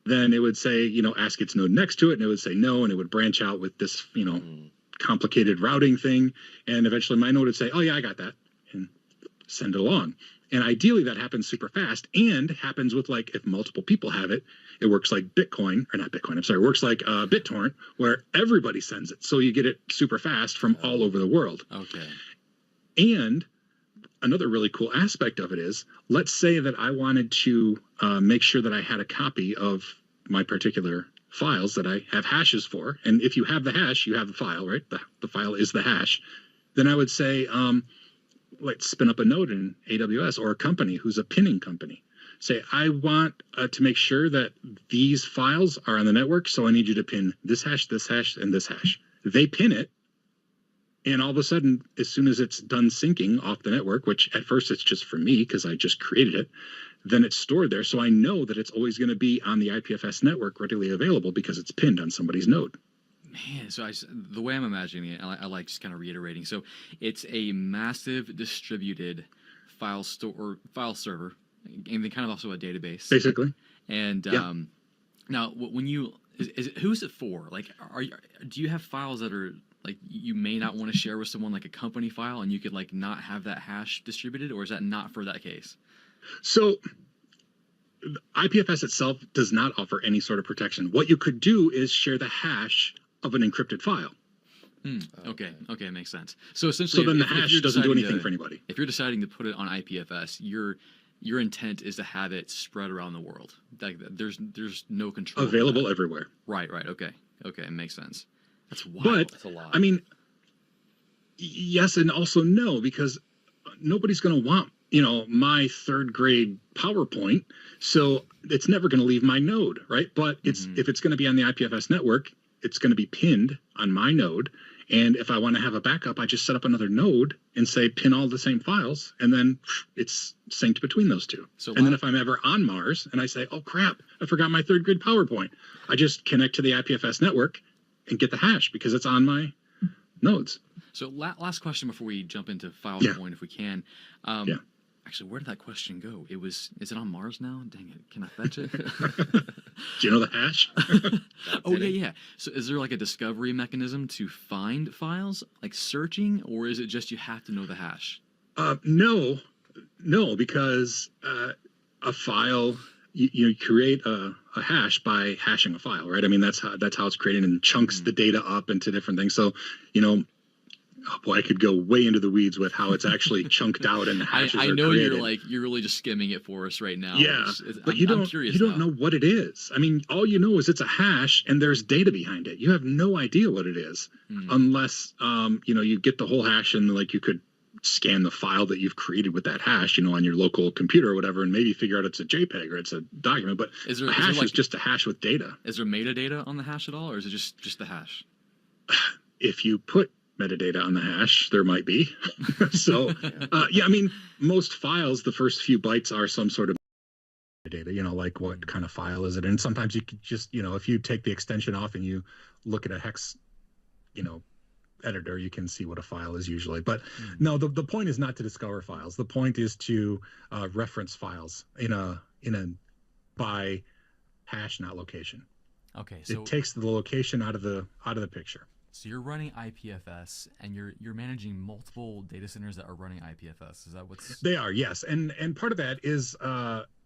Then it would say, ask its node next to it, and it would say no, and it would branch out with this, complicated routing thing. And eventually my node would say, oh yeah, I got that, and send it along. And ideally that happens super fast and happens with like, if multiple people have it, it works like it works like BitTorrent, where everybody sends it. So you get it super fast from all over the world. Okay. And another really cool aspect of it is, let's say that I wanted to make sure that I had a copy of my particular files that I have hashes for. And if you have the hash, you have the file, right? The file is the hash. Then I would say, let's spin up a node in AWS or a company who's a pinning company. Say, I want to make sure that these files are on the network, so I need you to pin this hash, and this hash. They pin it. And all of a sudden, as soon as it's done syncing off the network, which at first it's just for me because I just created it, then it's stored there. So I know that it's always going to be on the IPFS network readily available because it's pinned on somebody's node. Man, so the way I'm imagining it, I like just kind of reiterating. So it's a massive distributed file server, and then kind of also a database. Basically. And now, when you who's it for? Like, do you have files that are like you may not want to share with someone, like a company file, and you could like not have that hash distributed, or is that not for that case? So IPFS itself does not offer any sort of protection. What you could do is share the hash of an encrypted file. Okay, makes sense. So essentially, then the hash doesn't do anything for anybody. If you're deciding to put it on IPFS, your intent is to have it spread around the world. Like, there's no control. Available everywhere. Right. Okay, it makes sense. That's wild. But That's a lot. I mean, yes and also no, because nobody's going to want, my third grade PowerPoint. So it's never going to leave my node, right? But if it's going to be on the IPFS network, it's going to be pinned on my node. And if I want to have a backup, I just set up another node and say pin all the same files, and then it's synced between those two. And then if I'm ever on Mars and I say, oh crap, I forgot my third grade PowerPoint, I just connect to the IPFS network and get the hash because it's on my nodes. So last question before we jump into Filecoin, if we can. Actually, where did that question go? Is it on Mars now? Dang it. Can I fetch it? Do you know the hash? Yeah. So is there like a discovery mechanism to find files, like searching, or is it just you have to know the hash? No, because a file, you create a hash by hashing a file, right? I mean, that's how it's created, and chunks the data up into different things. So, oh boy, I could go way into the weeds with how it's actually chunked out and the hashes I are know created. you're really just skimming it for us right now. Yeah, but you don't know what it is. I mean, all you know is it's a hash and there's data behind it. You have no idea what it is unless you get the whole hash and like you could scan the file that you've created with that hash, on your local computer or whatever, and maybe figure out it's a JPEG or it's a document. But a hash is just a hash with data. Is there metadata on the hash at all, or is it just the hash? If you put metadata on the hash, there might be. So, I mean, most files, the first few bytes are some sort of metadata, like what kind of file is it? And sometimes you could just, if you take the extension off and you look at a hex, editor, you can see what a file is usually. But no, the point is not to discover files. The point is to reference files by hash, not location. Okay, so it takes the location out of the picture. So you're running IPFS, and you're managing multiple data centers that are running IPFS. Is that what's? They are, yes, and part of that is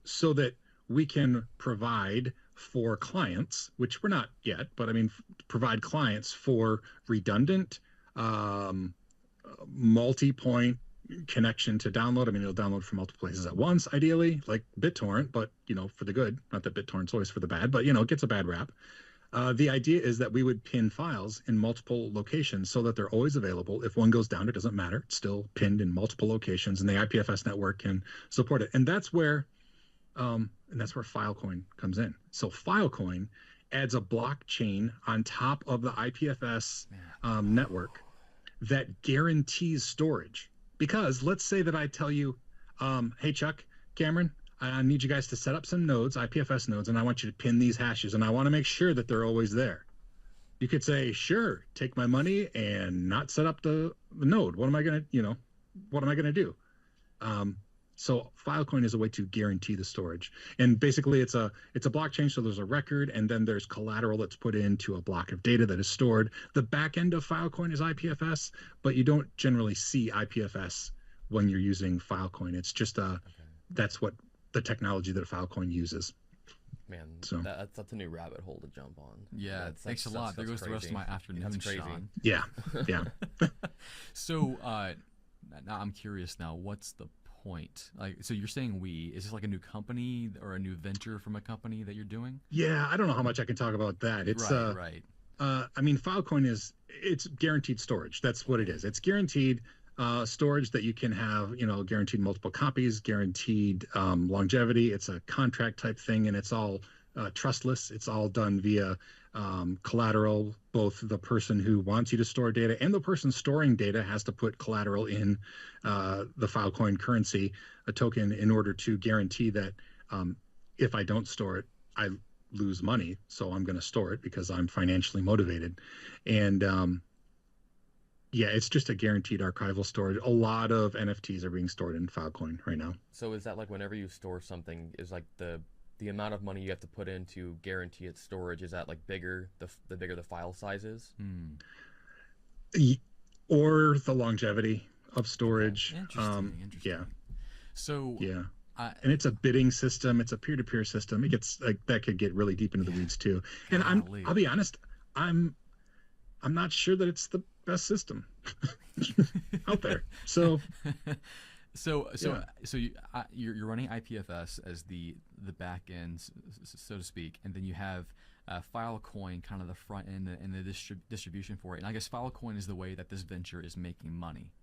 so that we can provide for clients, which we're not yet, but I mean, provide clients for redundant, multi-point connection to download. I mean, it'll download from multiple places at once, ideally, like BitTorrent, but for the good. Not that BitTorrent's always for the bad, but it gets a bad rap. The idea is that we would pin files in multiple locations so that they're always available. If one goes down, it doesn't matter. It's still pinned in multiple locations, and the IPFS network can support it. And that's where Filecoin comes in. So Filecoin adds a blockchain on top of the IPFS network that guarantees storage. Because let's say that I tell you, hey, Chuck, Cameron, I need you guys to set up some nodes, IPFS nodes, and I want you to pin these hashes, and I want to make sure that they're always there. You could say, sure, take my money and not set up the node. What am I going to do? So Filecoin is a way to guarantee the storage. And basically it's a blockchain, so there's a record, and then there's collateral that's put into a block of data that is stored. The back end of Filecoin is IPFS, but you don't generally see IPFS when you're using Filecoin. It's just that's what the technology that Filecoin uses. Man, so that's a new rabbit hole to jump on. Yeah, thanks a lot. There goes the rest of my afternoon, that's crazy. Sean. Yeah. So now I'm curious now, what's the point? Like, so you're saying is this like a new company or a new venture from a company that you're doing? Yeah, I don't know how much I can talk about that. It's right. I mean, Filecoin it's guaranteed storage. That's what it is. It's guaranteed storage that you can have, guaranteed multiple copies, guaranteed longevity. It's a contract type thing, and it's all trustless. It's all done via collateral. Both the person who wants you to store data and the person storing data has to put collateral in the Filecoin currency, a token, in order to guarantee that if I don't store it, lose money, so I'm going to store it because I'm financially motivated. And yeah, it's just a guaranteed archival storage. A lot of NFTs are being stored in Filecoin right now. So is that like whenever you store something, is like the amount of money you have to put in to guarantee its storage, is that like bigger the bigger the file size is? Or the longevity of storage. Interesting. Yeah. So yeah. And it's a bidding system. It's a peer-to-peer system. It gets like that could get really deep into the weeds too. And I'll be honest, I'm not sure that it's the best system out there. So you're running IPFS as the back end, so to speak, and then you have Filecoin kind of the front end and the distribution for it. And I guess Filecoin is the way that this venture is making money.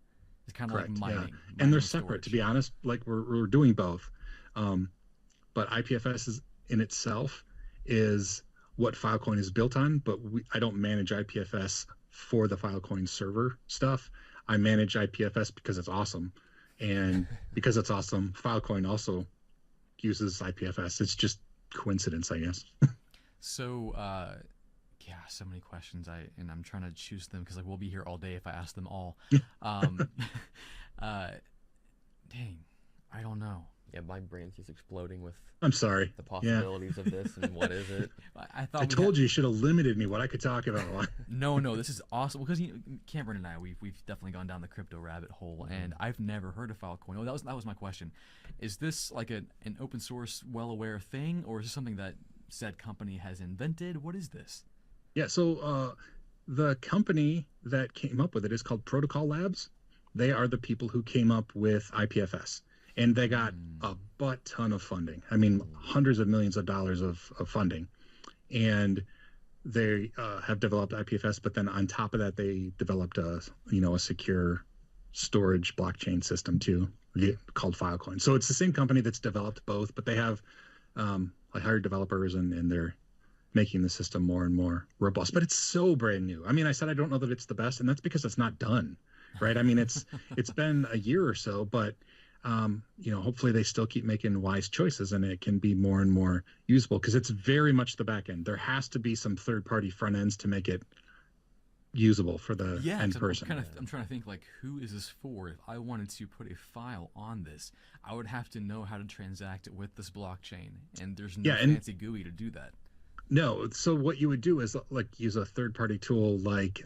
It's kind of like mining. And they're separate, to be honest. Like we're doing both, but IPFS is in itself is what Filecoin is built on. But I don't manage IPFS for the Filecoin server stuff. I manage IPFS because it's awesome, and because it's awesome, Filecoin also uses IPFS. It's just coincidence, I guess. So, yeah, so many questions. I'm trying to choose them because we'll be here all day if I ask them all. Dang, I don't know. Yeah, my brain's just exploding with. I'm sorry. The possibilities of this and what is it? I thought I told you should have limited me what I could talk about. No, this is awesome because Cameron and I we've definitely gone down the crypto rabbit hole, and I've never heard of Filecoin. Oh, that was my question. Is this like an open source, well aware thing, or is this something that said company has invented? What is this? Yeah, so the company that came up with it is called Protocol Labs. They are the people who came up with IPFS, and they got a butt ton of funding. I mean, hundreds of millions of dollars of funding, and they have developed IPFS. But then on top of that, they developed a secure storage blockchain system too, called Filecoin. So it's the same company that's developed both, but they have hired developers and they're making the system more and more robust. But it's so brand new. I mean, I said I don't know that it's the best, and that's because it's not done, right? I mean, it's been a year or so, but hopefully they still keep making wise choices and it can be more and more usable because it's very much the back end. There has to be some third-party front ends to make it usable for the end person. I'm trying to think, like, who is this for? If I wanted to put a file on this, I would have to know how to transact it with this blockchain, and there's no fancy GUI to do that. No, so what you would do is like use a third-party tool like,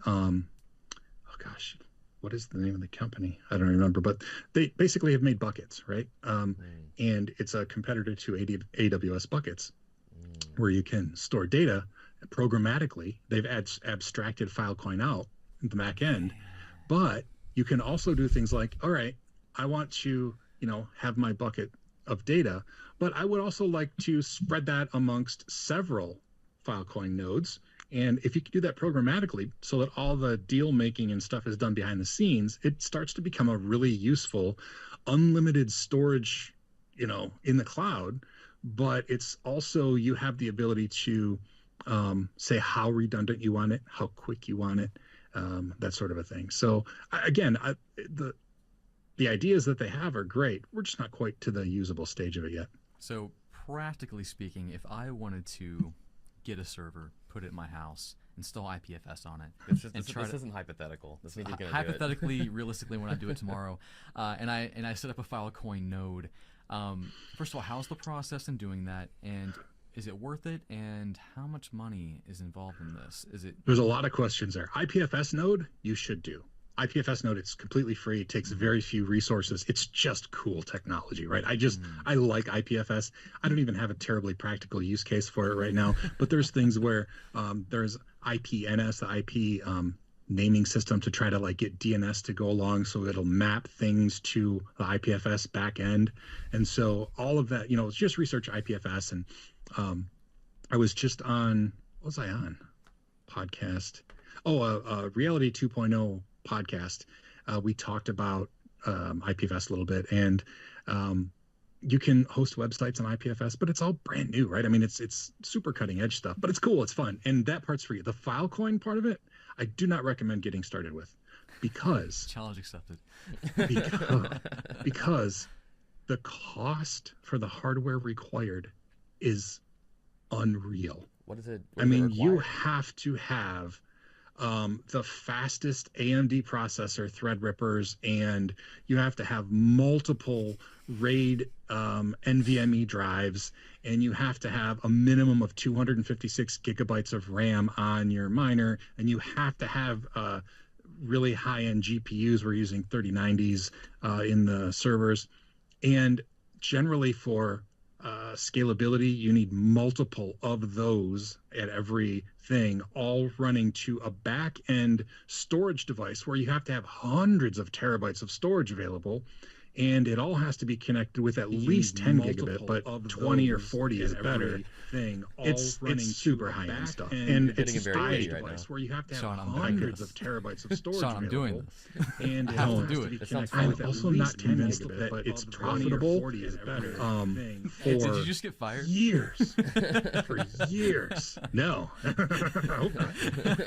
what is the name of the company? I don't remember, but they basically have made buckets, right? And it's a competitor to AWS buckets, where you can store data programmatically. They've abstracted Filecoin out in the back end, but you can also do things like, all right, I want to, have my bucket of data, but I would also like to spread that amongst several Filecoin nodes. And if you can do that programmatically so that all the deal making and stuff is done behind the scenes, it starts to become a really useful, unlimited storage, in the cloud. But it's also, you have the ability to say how redundant you want it, how quick you want it, that sort of a thing. So again, the ideas that they have are great. We're just not quite to the usable stage of it yet. So practically speaking, if I wanted to get a server, put it in my house, install IPFS on it, this isn't hypothetical. This means you're gonna hypothetically, do it. realistically, when I do it tomorrow, and I set up a Filecoin node. First of all, how's the process in doing that, and is it worth it? And how much money is involved in this? There's a lot of questions there. IPFS node, you should do. IPFS node, it's completely free. It takes very few resources. It's just cool technology, right? I like IPFS. I don't even have a terribly practical use case for it right now, but there's things where there's IPNS, the IP naming system, to try to like get DNS to go along so it'll map things to the IPFS back end. And so all of that, it's just research IPFS. And I was just on, what was I on? Podcast. Reality 2.0 podcast. We talked about IPFS a little bit, and you can host websites on IPFS, but it's all brand new, right? I mean, it's super cutting edge stuff, but it's cool, it's fun, and that part's free. The Filecoin part of it, I do not recommend getting started with, because challenge accepted. because the cost for the hardware required is unreal. What is it? I mean, you have to have the fastest AMD processor, Threadrippers, and you have to have multiple RAID NVMe drives, and you have to have a minimum of 256 gigabytes of RAM on your miner, and you have to have really high-end GPUs. We're using 3090s in the servers, and generally for scalability, you need multiple of those at every thing, all running to a back-end storage device where you have to have hundreds of terabytes of storage available, and it all has to be connected with at least 10 gigabit, but 20 or 40 is better. It's super high-end stuff, and it's a storage device where you have to have hundreds of terabytes of storage Sean, I'm doing this. And I have to do it. I'm also not convinced that it's profitable for Did you just get fired? Years. For years. No. I hope not.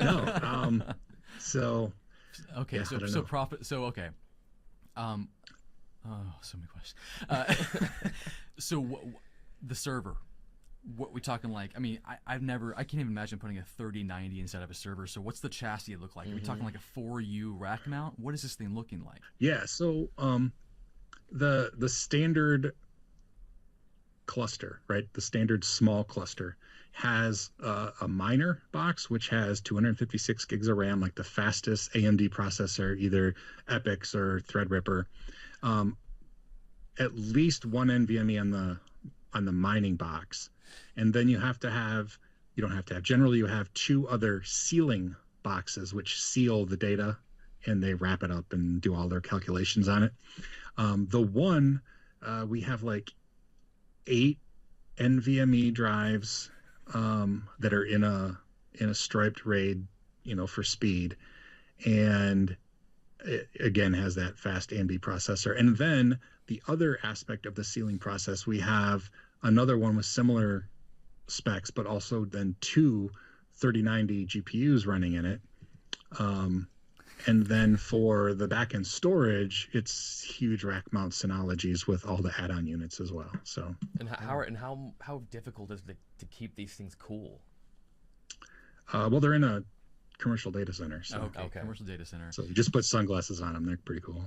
No. So. Okay. Yeah, so profit. So okay. Oh, so many questions. The server. What we talking like? I mean, I can't even imagine putting a 3090 inside of a server. So what's the chassis look like? Are we talking like a 4U rack mount? What is this thing looking like? Yeah. So the standard cluster, right? The standard small cluster has a miner box, which has 256 gigs of RAM, like the fastest AMD processor, either EPYC or Threadripper. At least one NVMe on the mining box, and then you don't have to have. Generally, you have two other sealing boxes which seal the data, and they wrap it up and do all their calculations on it. The one we have like 8 NVMe drives that are in a striped RAID, for speed, and it again has that fast AMD processor. And then the other aspect of the sealing process, we have another one with similar specs, but also then 2 3090 GPUs running in it. And then for the backend storage, it's huge rack mount Synologies with all the add-on units as well. So. And how difficult is it to keep these things cool? Well, they're in a commercial data center. So. Okay. Commercial data center. So you just put sunglasses on them. They're pretty cool.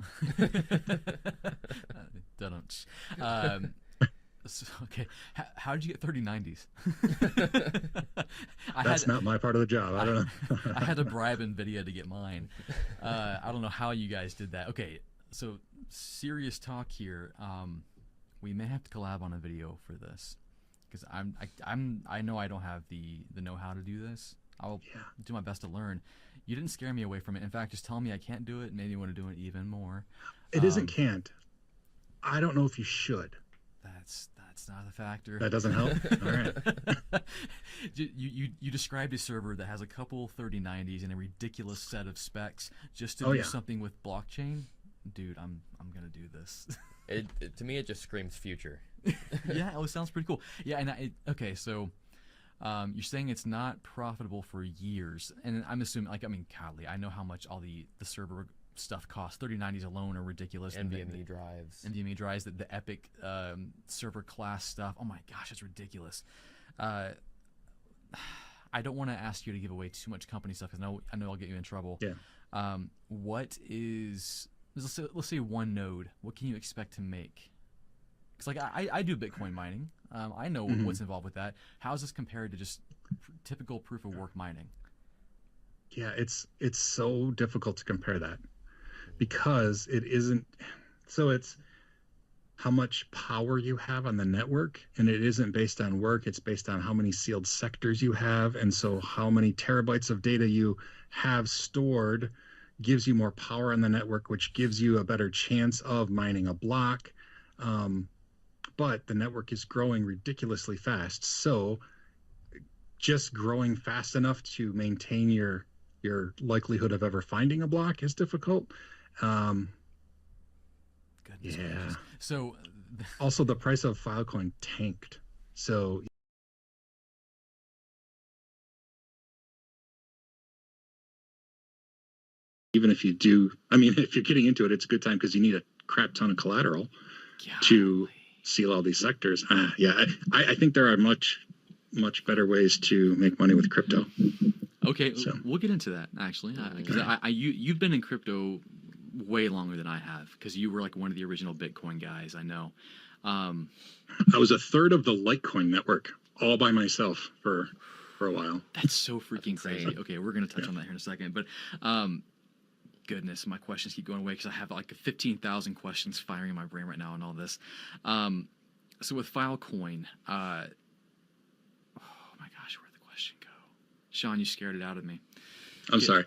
Okay. How did you get 3090s? That's not my part of the job. I don't know. I had to bribe NVIDIA to get mine. I don't know how you guys did that. Okay. So serious talk here. We may have to collab on a video for this because I know I don't have the know-how to do this. I'll do my best to learn. You didn't scare me away from it. In fact, just tell me I can't do it. Maybe you want to do it even more. It isn't can't. I don't know if you should. That's not a factor. That doesn't help. All right. You described a server that has a couple 3090s and a ridiculous set of specs just to do something with blockchain. Dude, I'm gonna do this. To me, it just screams future. Yeah, it sounds pretty cool. Yeah, and okay, so. You're saying it's not profitable for years, and I'm assuming, golly, I know how much all the server stuff costs. 3090s alone are ridiculous. NVMe drives, the EPYC server class stuff. Oh my gosh, it's ridiculous. I don't want to ask you to give away too much company stuff because I know I'll get you in trouble. Yeah. What is let's say one node? What can you expect to make? Because I do Bitcoin mining. I know what's involved with that. How is this compared to just typical proof of work mining? Yeah, it's so difficult to compare that because it isn't. So it's how much power you have on the network, and it isn't based on work. It's based on how many sealed sectors you have, and so how many terabytes of data you have stored gives you more power on the network, which gives you a better chance of mining a block. But the network is growing ridiculously fast. So just growing fast enough to maintain your likelihood of ever finding a block is difficult. Goodness gracious. So also the price of Filecoin tanked. So even if you do, if you're getting into it, it's a good time because you need a crap ton of collateral to seal all these sectors. I think there are much much better ways to make money with crypto. Okay, we'll get into that actually, because you've been in crypto way longer than I have, because you were like one of the original Bitcoin guys. I know. I was a third of the Litecoin network all by myself for a while. That's so freaking crazy. Okay, we're gonna touch on that here in a second, but goodness, my questions keep going away because I have like 15,000 questions firing in my brain right now on all this. So with Filecoin, oh my gosh, where'd the question go? Sean, you scared it out of me. I'm sorry.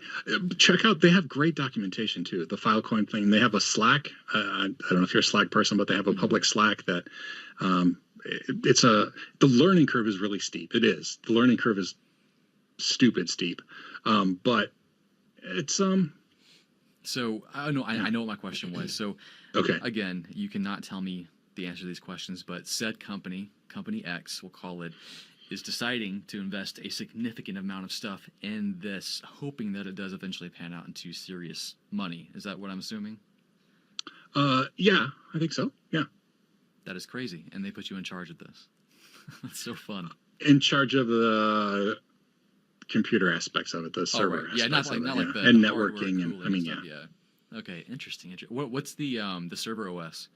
Check out, they have great documentation too. The Filecoin thing, they have a Slack. I don't know if you're a Slack person, but they have a public Slack that the learning curve is really steep. It is. The learning curve is stupid steep. But it's So I know what my question was. So okay, again, you cannot tell me the answer to these questions, but said company X, we'll call it, is deciding to invest a significant amount of stuff in this, hoping that it does eventually pan out into serious money. Is that what I'm assuming? Yeah, I think so. Yeah. That is crazy. And they put you in charge of this. That's so fun. In charge of the computer aspects of it, the server Yeah, not like the and the networking, hardware, and stuff, yeah. Okay, interesting. What's the server OS?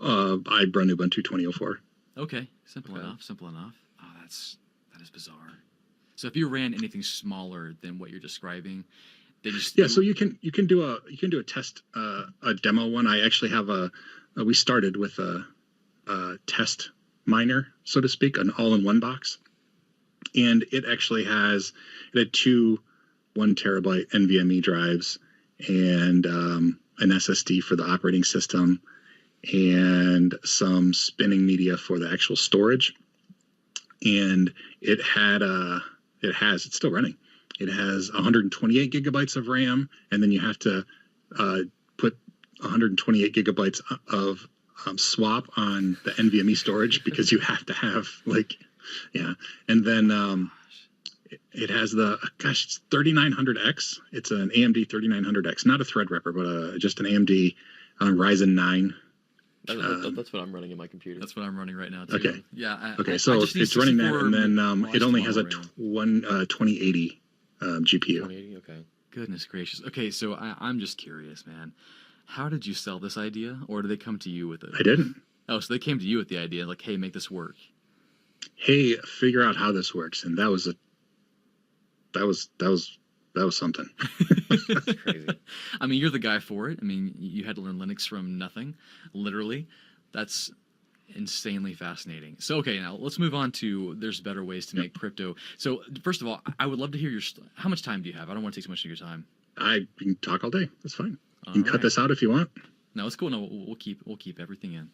I run Ubuntu 2004. Okay, simple enough. Oh, that is bizarre. So if you ran anything smaller than what you're describing, they just so you can do a test, a demo one. I actually have we started with a test miner, so to speak, an all-in-one box, and it actually had 2 1 terabyte NVMe drives and an SSD for the operating system and some spinning media for the actual storage. And it's still running. It has 128 gigabytes of RAM, and then you have to put 128 gigabytes of swap on the NVMe storage because you have to have and then it has it's 3900X. It's an AMD 3900X, not a Threadripper, but just an AMD Ryzen 9. That's what I'm running in my computer. That's what I'm running right now too. Okay. Yeah. So it's running that, and then it only has a 2080 GPU. 2080. Okay. Goodness gracious. Okay, so I'm just curious, man. How did you sell this idea, or did they come to you with it? I didn't. Oh, so they came to you with the idea, like, hey, make this work. Hey, figure out how this works, and that was something. That's crazy. I mean, you're the guy for it. I mean, you had to learn Linux from nothing, literally. That's insanely fascinating. So, okay, now let's move on to there's better ways to make crypto. So, first of all, I would love to hear how much time do you have? I don't want to take so much of your time. You can talk all day. That's fine. You can cut this out if you want. No, it's cool. No, we'll keep everything in.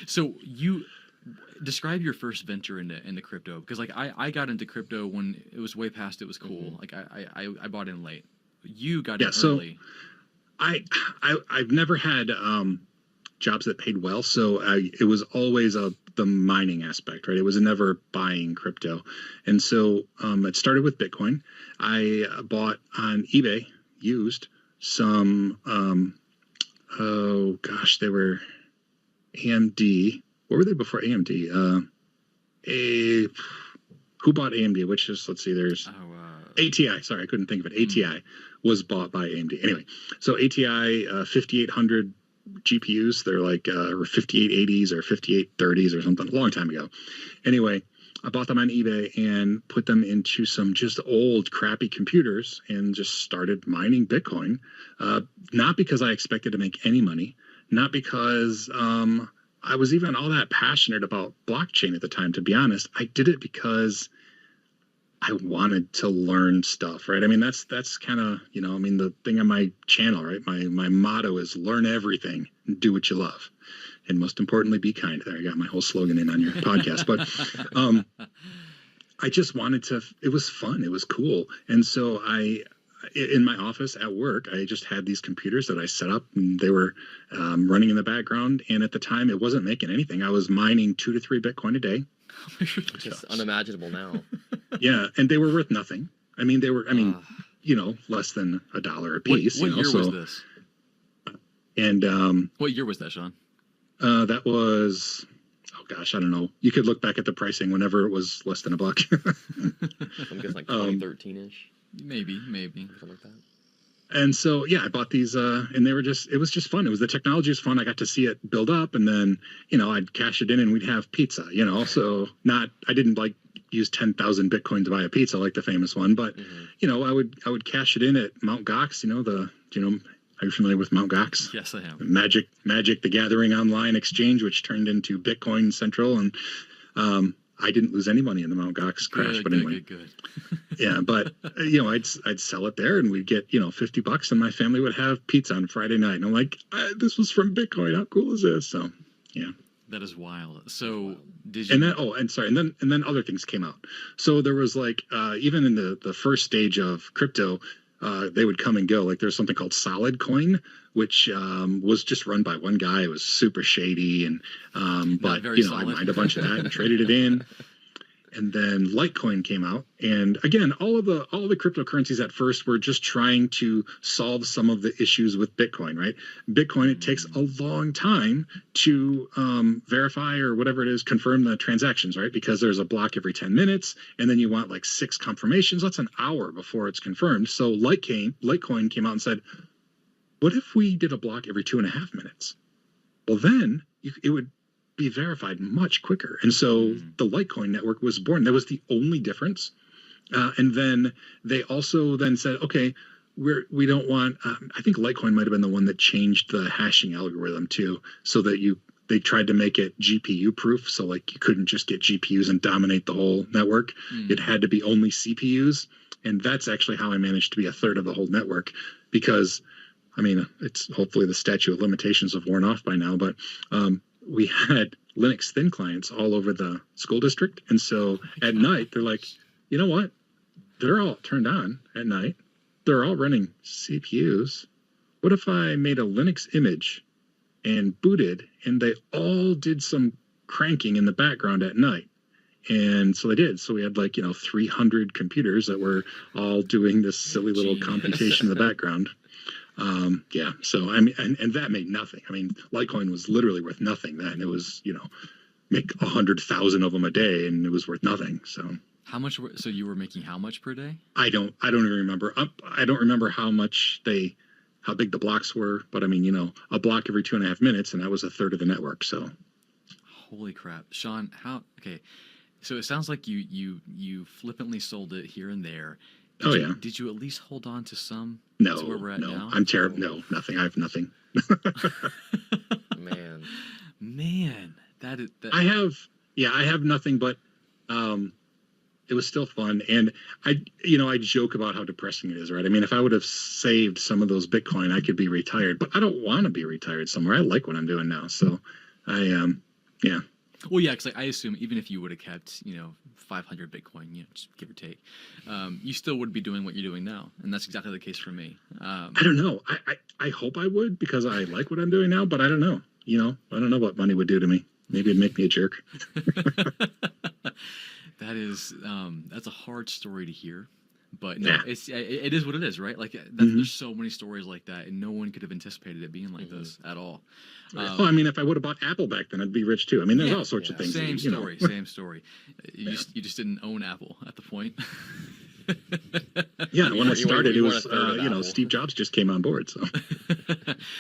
So you describe your first venture into crypto, because like I got into crypto when it was way past it was cool. Like I bought in late. You got in early. I've never had jobs that paid well, so it was always the mining aspect, right? It was never buying crypto, and so it started with Bitcoin. I bought on eBay used some they were AMD. What were they before AMD? Who bought AMD? Which is, let's see, there's ATI. Sorry, I couldn't think of it. ATI was bought by AMD. Anyway, so ATI 5800 GPUs. They're like 5880s or 5830s or something, a long time ago. Anyway, I bought them on eBay and put them into some just old crappy computers and just started mining Bitcoin. Not because I expected to make any money, not because I was even all that passionate about blockchain at the time, to be honest. I did it because I wanted to learn stuff, right? I mean, that's kind of, the thing on my channel, right? My motto is learn everything and do what you love. And most importantly, be kind. There, I got my whole slogan in on your podcast. But I just wanted to, it was fun. It was cool. And so in my office at work, I just had these computers that I set up, and they were running in the background. And at the time, it wasn't making anything. I was mining 2 to 3 Bitcoin a day. Which is unimaginable now. Yeah, and they were worth nothing. I mean, less than $1 a piece. What year was this? And what year was that, Sean? That was oh gosh, I don't know. You could look back at the pricing whenever it was less than $1. I'm guessing like 2013-ish. Maybe. Something like that. And so, yeah, I bought these, and it was just fun. The technology was fun. I got to see it build up, and then, I'd cash it in and we'd have pizza, so I didn't like use 10,000 Bitcoin to buy a pizza like the famous one, but, I would cash it in at Mt. Gox, are you familiar with Mt. Gox? Yes, I am. Magic, the Gathering online exchange, which turned into Bitcoin Central. And, I didn't lose any money in the Mt. Gox crash, but anyway. Good. Yeah, but I'd sell it there, and we'd get $50, and my family would have pizza on Friday night. And I'm like, this was from Bitcoin. How cool is this? So, yeah. That is wild. So did you? And then other things came out. So there was even in the first stage of crypto, they would come and go. Like there's something called Solid Coin, which was just run by one guy. It was super shady, and but I mined a bunch of that and traded it in. And then Litecoin came out, and again, all of the cryptocurrencies at first were just trying to solve some of the issues with Bitcoin. Right? Bitcoin, it takes a long time to verify or whatever it is, confirm the transactions, right? Because there's a block every 10 minutes, and then you want like 6 confirmations. That's an hour before it's confirmed. So Litecoin came out and said, what if we did a block every 2.5 minutes? Well, then it would be verified much quicker. And so the Litecoin network was born. That was the only difference. And then they also then said, okay, we don't want, I think Litecoin might've been the one that changed the hashing algorithm too, so that they tried to make it GPU proof. So like you couldn't just get GPUs and dominate the whole network. It had to be only CPUs. And that's actually how I managed to be a third of the whole network, because it's hopefully the statute of limitations have worn off by now, but we had Linux thin clients all over the school district. And so at night, they're like, you know what? They're all turned on at night. They're all running CPUs. What if I made a Linux image and booted, and they all did some cranking in the background at night? And so they did. So we had 300 computers that were all doing this silly little computation in the background. Yeah. So, and that made nothing. Litecoin was literally worth nothing then. It was, make 100,000 of them a day, and it was worth nothing. So how much? So you were making how much per day? I don't even remember. I don't remember how big the blocks were, but a block every 2.5 minutes, and that was a third of the network. So, holy crap, Sean! Okay, so it sounds like you flippantly sold it here and there. Did you at least hold on to some? No, to where we're at now? I'm terrible. No, nothing. I have nothing. Man, that is. I have nothing, but it was still fun, and I joke about how depressing it is, right? If I would have saved some of those Bitcoin, I could be retired, but I don't want to be retired somewhere. I like what I'm doing now, so yeah. Well, yeah, because I assume even if you would have kept, 500 Bitcoin, just give or take, you still would be doing what you're doing now, and that's exactly the case for me. I don't know. I hope I would, because I like what I'm doing now, but I don't know. I don't know what money would do to me. Maybe it'd make me a jerk. That's a hard story to hear, but no, it is what it is, right? Like there's so many stories like that, and no one could have anticipated it being like this at all. If I would have bought Apple back then, I'd be rich too. There's all sorts of things. Same story. You just didn't own Apple at the point. Yeah, when I started, it was Steve Jobs just came on board. So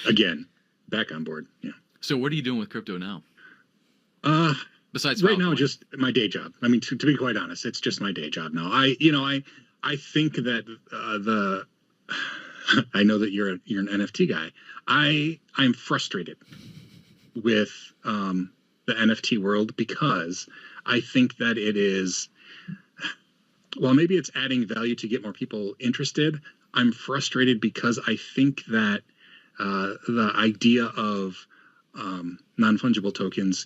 again, back on board. Yeah. So what are you doing with crypto now? Besides right now, just my day job. To be quite honest, it's just my day job now. I think that I know that you're an NFT guy. I'm frustrated with the NFT world, because I think that it is, well, maybe it's adding value to get more people interested. I'm frustrated because I think that the idea of non-fungible tokens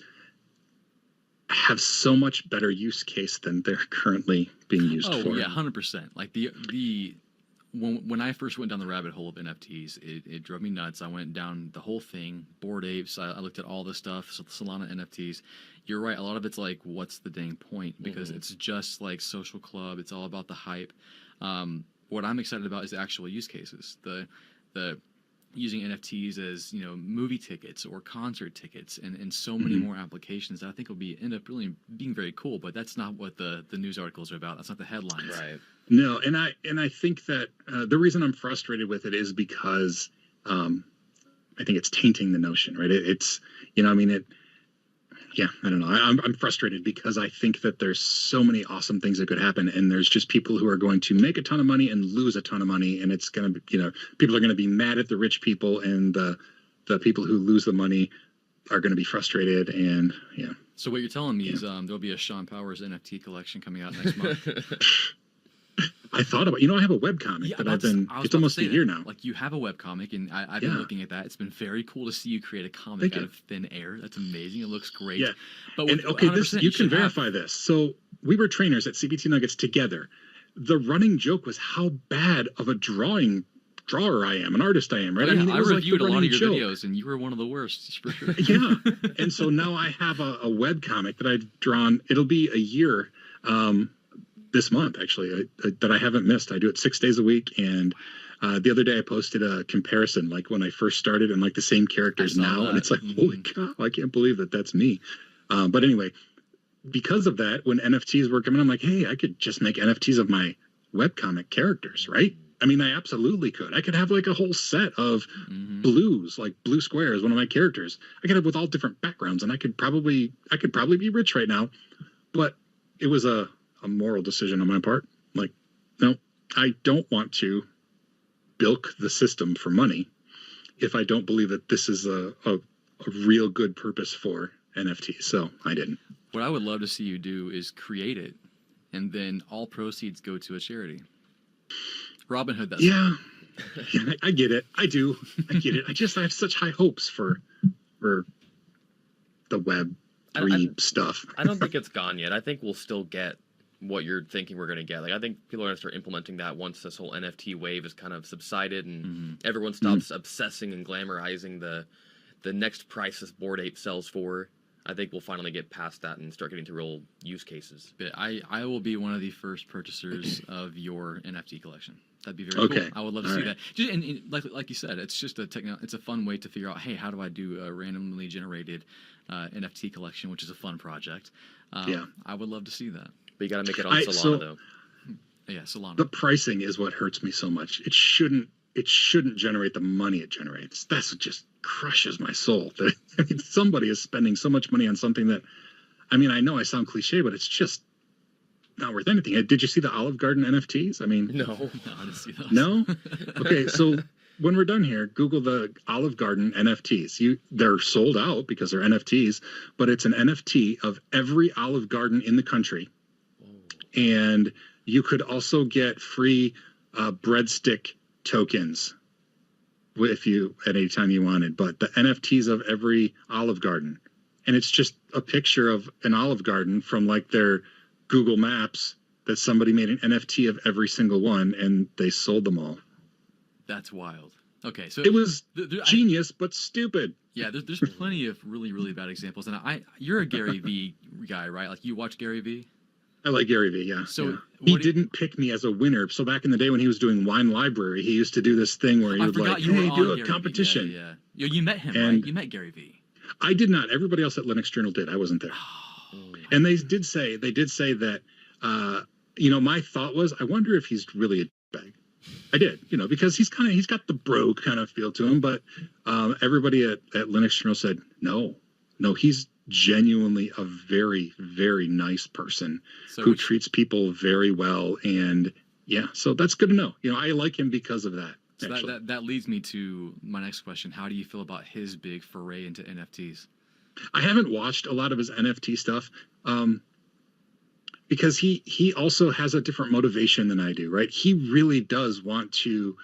have so much better use case than they're currently being used for. Oh yeah, 100%. Like when I first went down the rabbit hole of NFTs, it drove me nuts. I went down the whole thing, Bored Apes. I looked at all the stuff, Solana NFTs. You're right. A lot of it's like, what's the dang point? Because it's just like social club. It's all about the hype. What I'm excited about is the actual use cases. The using NFTs as, you know, movie tickets or concert tickets and so many more applications that I think will end up really being very cool. But that's not what the news articles are about. That's not the headlines. Right. No, and I think that the reason I'm frustrated with it is because I think it's tainting the notion, right? It's, you know, I mean, yeah, I don't know. I'm frustrated because I think that there's so many awesome things that could happen, and there's just people who are going to make a ton of money and lose a ton of money, and it's going to be, you know, people are going to be mad at the rich people, and the people who lose the money are going to be frustrated, and yeah. So what you're telling me is there'll be a Sean Powers NFT collection coming out next month. I thought about, you know, I have a webcomic that it's almost a year now. Like, you have a webcomic, and I've been looking at that. It's been very cool to see you create a comic out of thin air. That's amazing. It looks great. Yeah. But and okay, this, you can verify this. So we were trainers at CBT Nuggets together. The running joke was how bad of a drawer I am, an artist I am, right? Yeah, I mean, I it was reviewed like a lot of your joke. videos, and you were one of the worst, for sure. Yeah. And so now I have a webcomic that I've drawn. It'll be a year this month, actually, that I haven't missed. I do it 6 days a week. And the other day I posted a comparison, like when I first started and like the same characters now. And it's like, holy cow, I can't believe that that's me. But anyway, because of that, when NFTs were coming, I'm like, hey, I could just make NFTs of my webcomic characters, right? I mean, I absolutely could. I could have like a whole set of blues, like Blue Square is one of my characters. I could have with all different backgrounds, and I could probably be rich right now. But it was a moral decision on my part. Like, no, I don't want to bilk the system for money if I don't believe that this is a real good purpose for NFTs. So I didn't. What I would love to see you do is create it, and then all proceeds go to a charity. Robinhood, that's yeah, I get it. I do. I get it. I have such high hopes for the Web 3 stuff. I don't think it's gone yet. I think we'll still get what you're thinking we're going to get. Like, I think people are going to start implementing that once this whole NFT wave is kind of subsided and everyone stops obsessing and glamorizing the next price this Bored Ape sells for. I think we'll finally get past that and start getting to real use cases. But I will be one of the first purchasers of your NFT collection. That'd be very cool. I would love to see that. Just, and like you said, it's just it's a fun way to figure out, hey, how do I do a randomly generated NFT collection, which is a fun project. I would love to see that. But you got to make it on Solana, though. Yeah, Solana. The pricing is what hurts me so much. It shouldn't generate the money it generates. That's what just crushes my soul. I mean, somebody is spending so much money on something that, I mean, I know I sound cliche, but it's just not worth anything. Did you see the Olive Garden NFTs? I mean, no, I didn't see those. No? Okay, so when we're done here, Google the Olive Garden NFTs. They're sold out because they're NFTs, but it's an NFT of every Olive Garden in the country. And you could also get free breadstick tokens if you at any time you wanted. But the NFTs of every Olive Garden, and it's just a picture of an Olive Garden from like their Google Maps that somebody made an NFT of every single one, and they sold them all. That's wild. Okay, so it was genius, but stupid. Yeah, there's plenty of really, really bad examples. And you're a Gary Vee guy, right? Like, you watch Gary Vee? I like Gary Vee, yeah. So yeah. He didn't pick me as a winner. So back in the day when he was doing Wine Library, he used to do this thing where he would like, hey, do a competition. Yeah. You met him, right? You met Gary Vee. I did not. Everybody else at Linux Journal did. I wasn't there. And they did say that, my thought was, I wonder if he's really a bag. I did, because he's got the bro kind of feel to him. But everybody at Linux Journal said, no, he's genuinely a very, very nice person who treats people very well. And yeah, so that's good to know. I like him because of that. So that leads me to my next question. How do you feel about his big foray into NFTs? I haven't watched a lot of his NFT stuff because he also has a different motivation than I do, right? He really does want to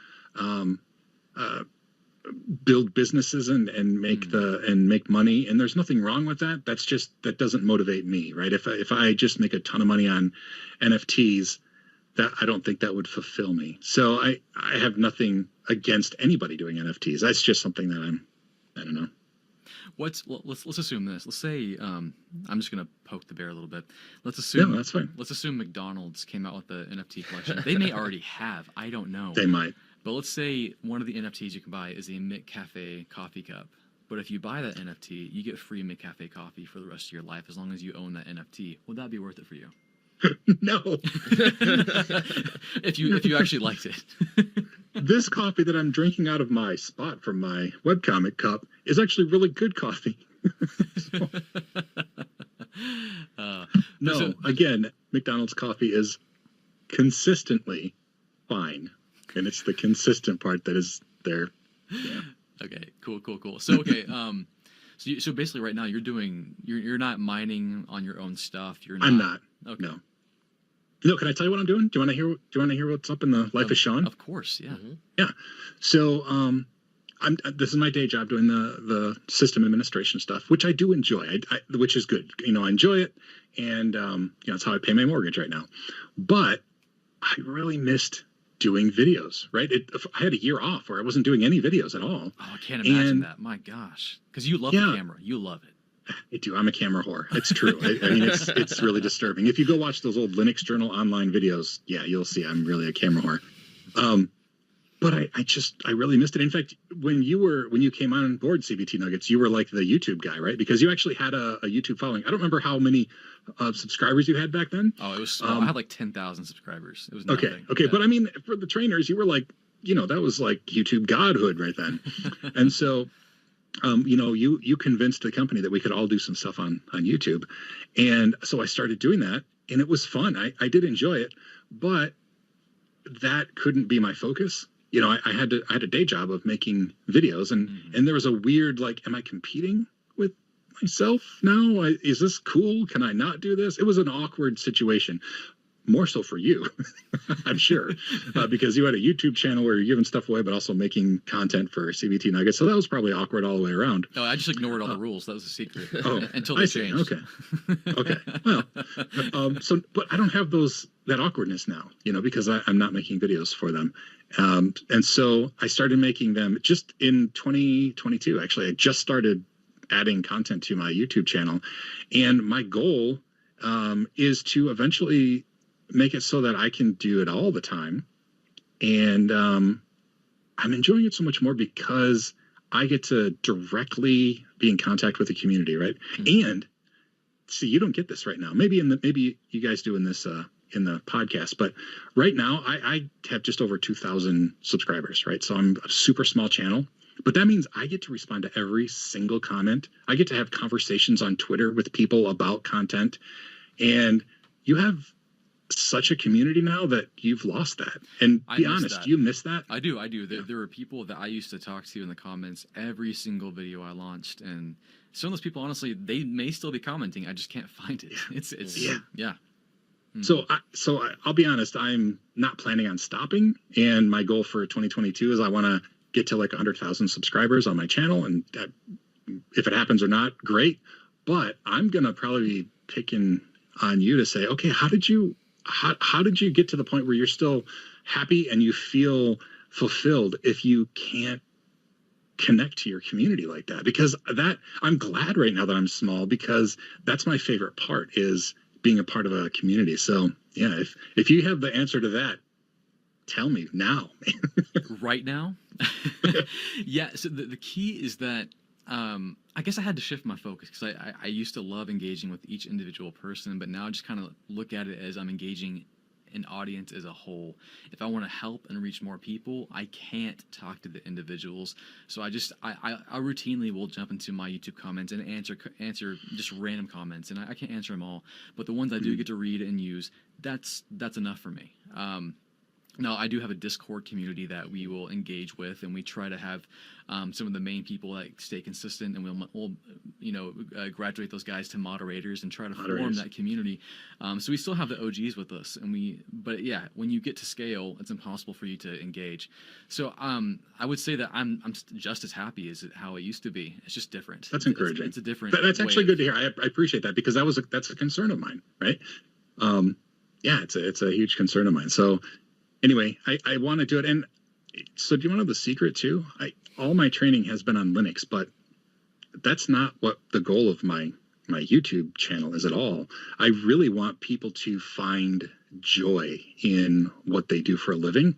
build businesses and make money, and there's nothing wrong with that. That doesn't motivate me, right? If I just make a ton of money on NFTs, that I don't think that would fulfill me. So I have nothing against anybody doing NFTs. That's just something that I don't know. Let's assume this. Let's say I'm just gonna poke the bear a little bit. Let's assume that's fine. Let's assume McDonald's came out with the NFT collection. They may already have. I don't know. They might. But let's say one of the NFTs you can buy is a McCafe coffee cup. But if you buy that NFT, you get free McCafe coffee for the rest of your life as long as you own that NFT. Would that be worth it for you? No. if you actually liked it. This coffee that I'm drinking out of my spot from my webcomic cup is actually really good coffee. Again, McDonald's coffee is consistently fine, and it's the consistent part that is there. Yeah. Okay, cool. So okay, so basically right now you're not mining on your own stuff. I'm not. Okay. No, can I tell you what I'm doing? Do you want to hear what's up in the life of Sean? Of course, yeah. Mm-hmm. Yeah. So this is my day job doing the system administration stuff, which I do enjoy, which is good. I enjoy it, and it's how I pay my mortgage right now. But I really missed doing videos. Right? I had a year off where I wasn't doing any videos at all. Oh, I can't imagine that. My gosh, because you love the camera, you love it. I do. I'm a camera whore. It's true. I mean, it's really disturbing. If you go watch those old Linux Journal online videos, yeah, you'll see I'm really a camera whore. But I really missed it. In fact, when you came on board CBT Nuggets, you were like the YouTube guy, right? Because you actually had a YouTube following. I don't remember how many subscribers you had back then. Oh, it was small. I had like 10,000 subscribers. It was nothing. Okay. Yeah. But I mean, for the trainers, you were like, that was like YouTube godhood right then. And so, you convinced the company that we could all do some stuff on YouTube. And so I started doing that, and it was fun. I did enjoy it, but that couldn't be my focus. I had a day job of making videos, and there was a weird, like, am I competing with myself now? Is this cool? Can I not do this? It was an awkward situation. More so for you, I'm sure, because you had a YouTube channel where you're giving stuff away, but also making content for CBT Nuggets. So that was probably awkward all the way around. No, I just ignored all the rules. That was a secret. Until I they see. changed. Okay. Well, but I don't have that awkwardness now, because I'm not making videos for them. And so I started making them just in 2022. Actually, I just started adding content to my YouTube channel, and my goal is to eventually make it so that I can do it all the time. And I'm enjoying it so much more because I get to directly be in contact with the community, right? Mm-hmm. And see, you don't get this right now. Maybe you guys do in this in the podcast, but right now I have just over 2,000 subscribers, right? So I'm a super small channel, but that means I get to respond to every single comment. I get to have conversations on Twitter with people about content, and you have such a community now that you've lost that. And be honest, do you miss that? I do. There were people that I used to talk to in the comments every single video I launched, and some of those people, honestly, they may still be commenting. I just can't find it. It's yeah. So I'll be honest, I'm not planning on stopping, and my goal for 2022 is I want to get to like 100,000 subscribers on my channel, and if it happens or not, great. But I'm gonna probably be picking on you to say, okay, how did you get to the point where you're still happy and you feel fulfilled if you can't connect to your community like that? Because I'm glad right now that I'm small, because that's my favorite part, is being a part of a community. So yeah, if you have the answer to that, tell me now. Right now? Yeah. So the key is that I guess I had to shift my focus, because I used to love engaging with each individual person, but now I just kind of look at it as I'm engaging an audience as a whole. If I want to help and reach more people, I can't talk to the individuals. So I routinely will jump into my YouTube comments and answer just random comments, and I can't answer them all, but the ones I do get to read and use, that's enough for me. Now, I do have a Discord community that we will engage with, and we try to have some of the main people that stay consistent, and we'll graduate those guys to moderators and try to form that community. So we still have the OGs with us, but yeah, when you get to scale, it's impossible for you to engage. So I would say that I'm just as happy as how it used to be. It's just different. That's encouraging. It's a different. That's actually good to hear. I appreciate that, because that's a concern of mine, right? Yeah, it's a huge concern of mine. So. Anyway, I want to do it. And so do you want to know the secret too? All my training has been on Linux, but that's not what the goal of my YouTube channel is at all. I really want people to find joy in what they do for a living.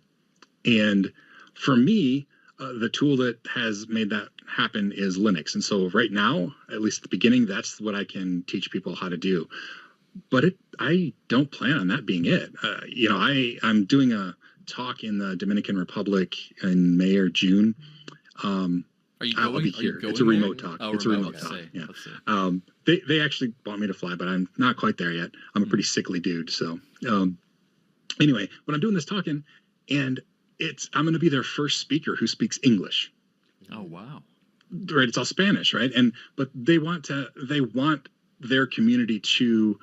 And for me, the tool that has made that happen is Linux. And so right now, at least at the beginning, that's what I can teach people how to do. But I don't plan on that being it. I'm doing a talk in the Dominican Republic in May or June. Are you going? I'll be here. It's a remote talk. Oh, it's a remote talk. Yeah. They actually want me to fly, but I'm not quite there yet. I'm a pretty sickly dude. So anyway, when I'm doing this talking, and I'm going to be their first speaker who speaks English. Oh wow! Right, it's all Spanish, right? But they want their community to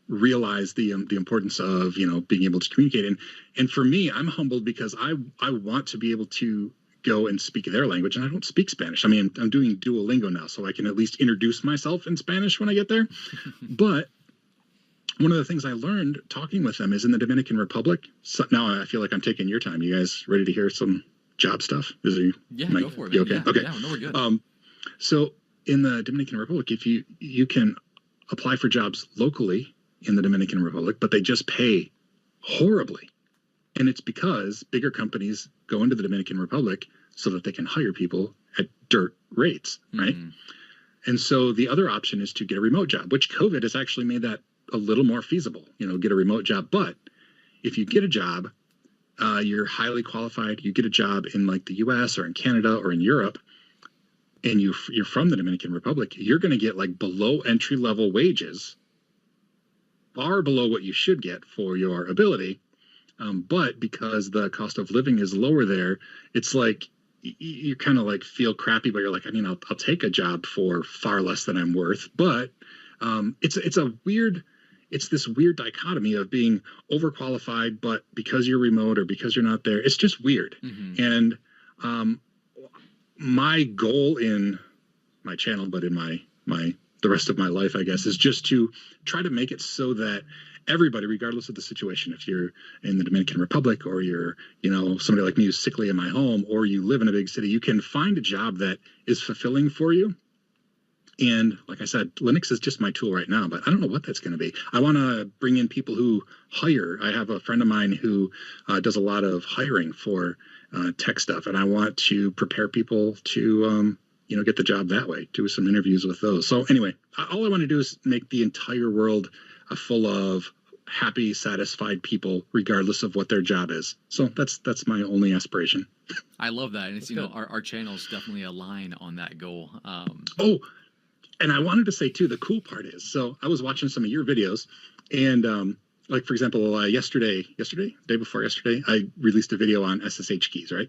realize the importance of being able to communicate. And for me, I'm humbled because I want to be able to go and speak their language, and I don't speak Spanish. I mean, I'm doing Duolingo now, so I can at least introduce myself in Spanish when I get there. But one of the things I learned talking with them is in the Dominican Republic. So now I feel like I'm taking your time. You guys ready to hear some job stuff? Go for it. Man. Okay. Yeah, Okay. Yeah, no, we're good. So in the Dominican Republic, if you can apply for jobs locally in the Dominican Republic, but they just pay horribly. And it's because bigger companies go into the Dominican Republic so that they can hire people at dirt rates, right? And so the other option is to get a remote job, which COVID has actually made that a little more feasible, get a remote job. But if you get a job, you're highly qualified, you get a job in like the US or in Canada or in Europe, and you're from the Dominican Republic, you're going to get like below entry level wages, far below what you should get for your ability. But because the cost of living is lower there, it's like you kind of like feel crappy, but you're like, I'll take a job for far less than I'm worth. But it's this weird dichotomy of being overqualified, but because you're remote or because you're not there, it's just weird. And my goal in my channel, but in the rest of my life, I guess, is just to try to make it so that everybody, regardless of the situation, if you're in the Dominican Republic or you're, somebody like me who's sickly in my home, or you live in a big city, you can find a job that is fulfilling for you. And like I said, Linux is just my tool right now, but I don't know what that's going to be. I want to bring in people who hire. I have a friend of mine who does a lot of hiring for tech stuff, and I want to prepare people to, get the job that way, do some interviews with those. So anyway, all I want to do is make the entire world full of happy, satisfied people, regardless of what their job is. So that's my only aspiration. I love that, and it's our channels definitely align on that goal. And I wanted to say too, the cool part is, so I was watching some of your videos, and like for example, yesterday, day before yesterday, I released a video on SSH keys, right?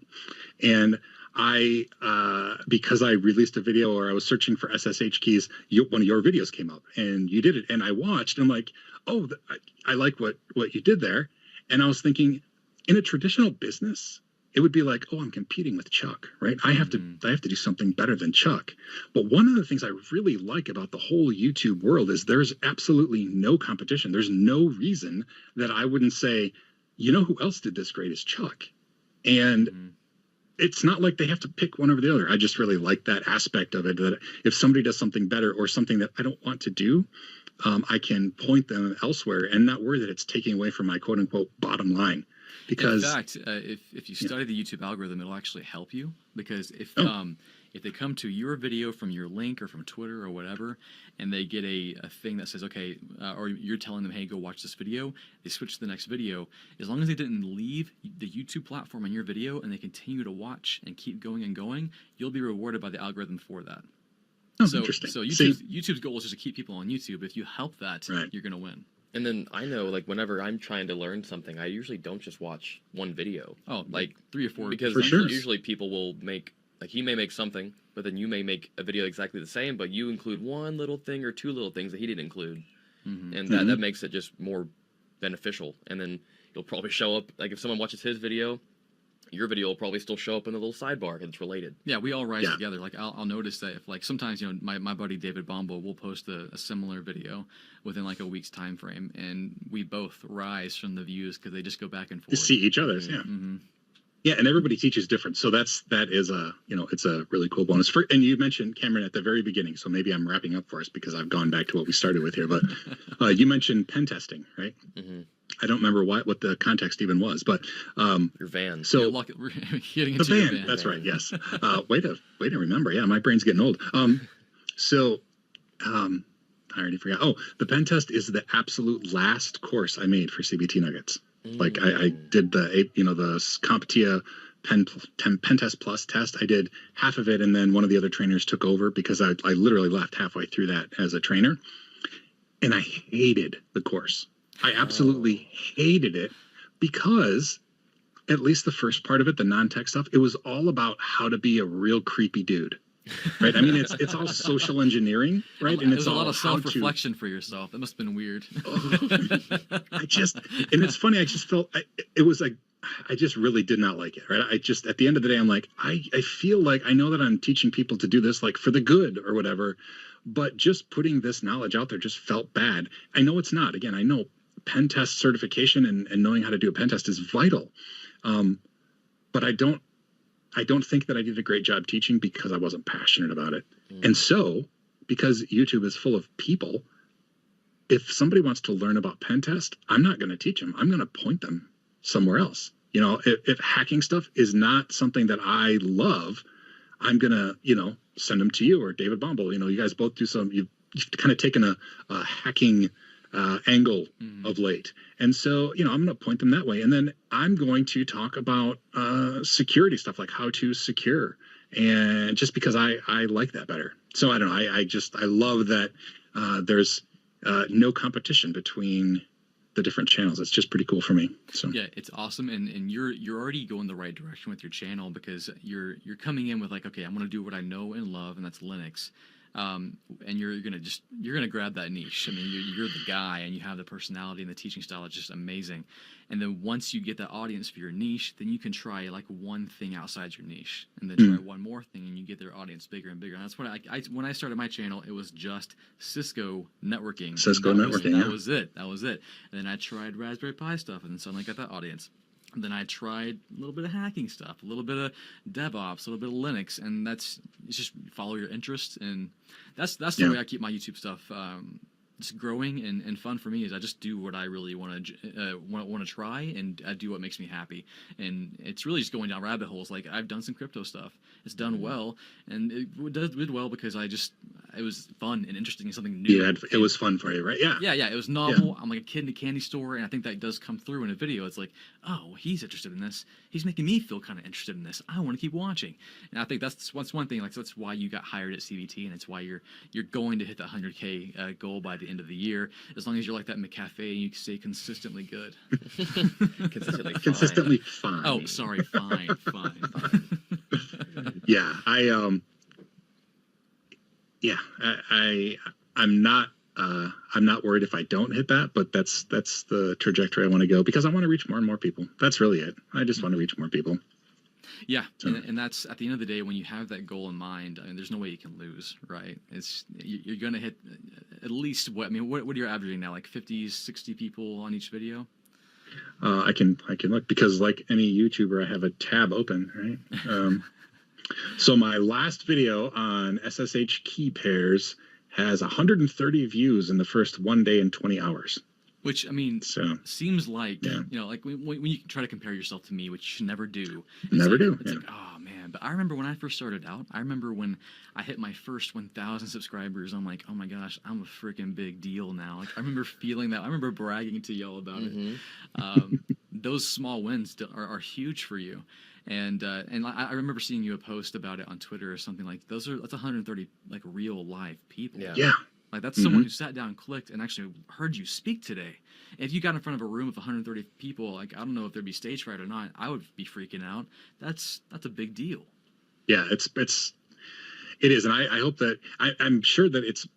And because I released a video or I was searching for SSH keys, one of your videos came up and you did it, and I watched, and I'm like, oh, I like what you did there. And I was thinking, in a traditional business, it would be like, oh, I'm competing with Chuck, right? I have to do something better than Chuck. But one of the things I really like about the whole YouTube world is there's absolutely no competition. There's no reason that I wouldn't say, who else did this great is Chuck. And it's not like they have to pick one over the other. I just really like that aspect of it, that if somebody does something better or something that I don't want to do, I can point them elsewhere and not worry that it's taking away from my quote unquote bottom line. Because in fact, if you study the YouTube algorithm, it'll actually help you, because if they come to your video from your link or from Twitter or whatever, and they get a thing that says, okay, or you're telling them, hey, go watch this video, they switch to the next video. As long as they didn't leave the YouTube platform on your video and they continue to watch and keep going and going, you'll be rewarded by the algorithm for that. Interesting. So YouTube's goal is just to keep people on YouTube. If you help that, you're going to win. And then I know, like, whenever I'm trying to learn something, I usually don't just watch one video. Oh, like 3 or 4. Because usually people will make, like, he may make something, but then you may make a video exactly the same, but you include one little thing or two little things that he didn't include. And that makes it just more beneficial. And then you'll probably show up, like, if someone watches his video, your video will probably still show up in the little sidebar because it's related. Yeah, we all rise together. Like, I'll notice that if, like, sometimes, my buddy David Bombo will post a similar video within, like, a week's time frame, and we both rise from the views because they just go back and forth. You see each other's, Yeah, and everybody teaches different. So that is it's a really cool bonus. And you mentioned, Cameron, at the very beginning, so maybe I'm wrapping up for us because I've gone back to what we started with here, but you mentioned pen testing, right? I don't remember what the context even was, but your van. So getting the into your van. That's right. Yes. Way to remember. Yeah, my brain's getting old. I already forgot. Oh, the pen test is the absolute last course I made for CBT Nuggets. Like I did the CompTIA Pen Test Plus test. I did half of it, and then one of the other trainers took over because I literally left halfway through that as a trainer, and I hated the course. I absolutely hated it because at least the first part of it, the non-tech stuff, it was all about how to be a real creepy dude. Right. I mean, it's all social engineering, right? And it's a lot all of self-reflection for yourself. That must have been weird. And it's funny. I just felt it was like I just really did not like it. Right. I just at the end of the day, I'm like, I feel like I know that I'm teaching people to do this like for the good or whatever, but just putting this knowledge out there just felt bad. I know it's not. Again, I know pen test certification and knowing how to do a pen test is vital, but I don't think that I did a great job teaching because I wasn't passionate about it. And so, because YouTube is full of people, if somebody wants to learn about pen test, I'm not going to teach them. I'm going to point them somewhere else. You know, if hacking stuff is not something that I love, I'm going to, send them to you or David Bombal. You guys both do you've kind of taken a hacking angle of late. And so, I'm going to point them that way. And then I'm going to talk about security stuff, like how to secure. And just because I like that better. So I don't know. I love that there's no competition between the different channels. It's just pretty cool for me. So yeah, it's awesome. And you're already going the right direction with your channel because you're coming in with like, okay, I'm going to do what I know and love, and that's Linux. And you're gonna grab that niche. I mean, you're the guy, and you have the personality and the teaching style. It's just amazing. And then once you get that audience for your niche, then you can try like one thing outside your niche, and then try one more thing, and you get their audience bigger and bigger. And that's what when I started my channel, it was just Cisco networking. That was it. And then I tried Raspberry Pi stuff, and then suddenly I got that audience. And then I tried a little bit of hacking stuff, a little bit of DevOps, a little bit of Linux, and it's just follow your interests, and that's the way I keep my YouTube stuff just growing and fun for me. Is I just do what I really want to try, and I do what makes me happy, and it's really just going down rabbit holes. Like I've done some crypto stuff, it's done well, and it did well because it was fun and interesting and something new. Yeah, it was fun for you, right? Yeah. Yeah, it was novel. I'm like a kid in a candy store, and I think that does come through in a video. It's like, oh, he's interested in this. He's making me feel kind of interested in this. I want to keep watching. And I think that's one thing. Like that's why you got hired at CBT, and it's why you're going to hit the 100K goal by the end of the year. As long as you're like that McCafe, and you can stay consistently good. Consistently fine. Oh, sorry, fine. Yeah, I'm not worried if I don't hit that, but that's the trajectory I want to go because I want to reach more and more people. That's really it. I just want to reach more people. Yeah, so. and that's at the end of the day when you have that goal in mind. I mean, there's no way you can lose, right? You're gonna hit at least what are you averaging now? Like 50, 60 people on each video? I can look because like any YouTuber, I have a tab open, right? So my last video on SSH key pairs has 130 views in the first 1 day and 20 hours. Which, I mean, seems like, like when you try to compare yourself to me, which you should never do. It's like, oh, man. But I remember when I first started out, I remember when I hit my first 1,000 subscribers, I'm like, oh, my gosh, I'm a freaking big deal now. Like, I remember feeling that. I remember bragging to y'all about it. Those small wins are huge for you. And I remember seeing you a post about it on Twitter or something like that's 130 like real live people. Yeah. Like that's someone who sat down, clicked, and actually heard you speak today. If you got in front of a room of 130 people, like I don't know if there'd be stage fright or not, I would be freaking out. That's a big deal. Yeah, it is, and I hope that I'm sure that it's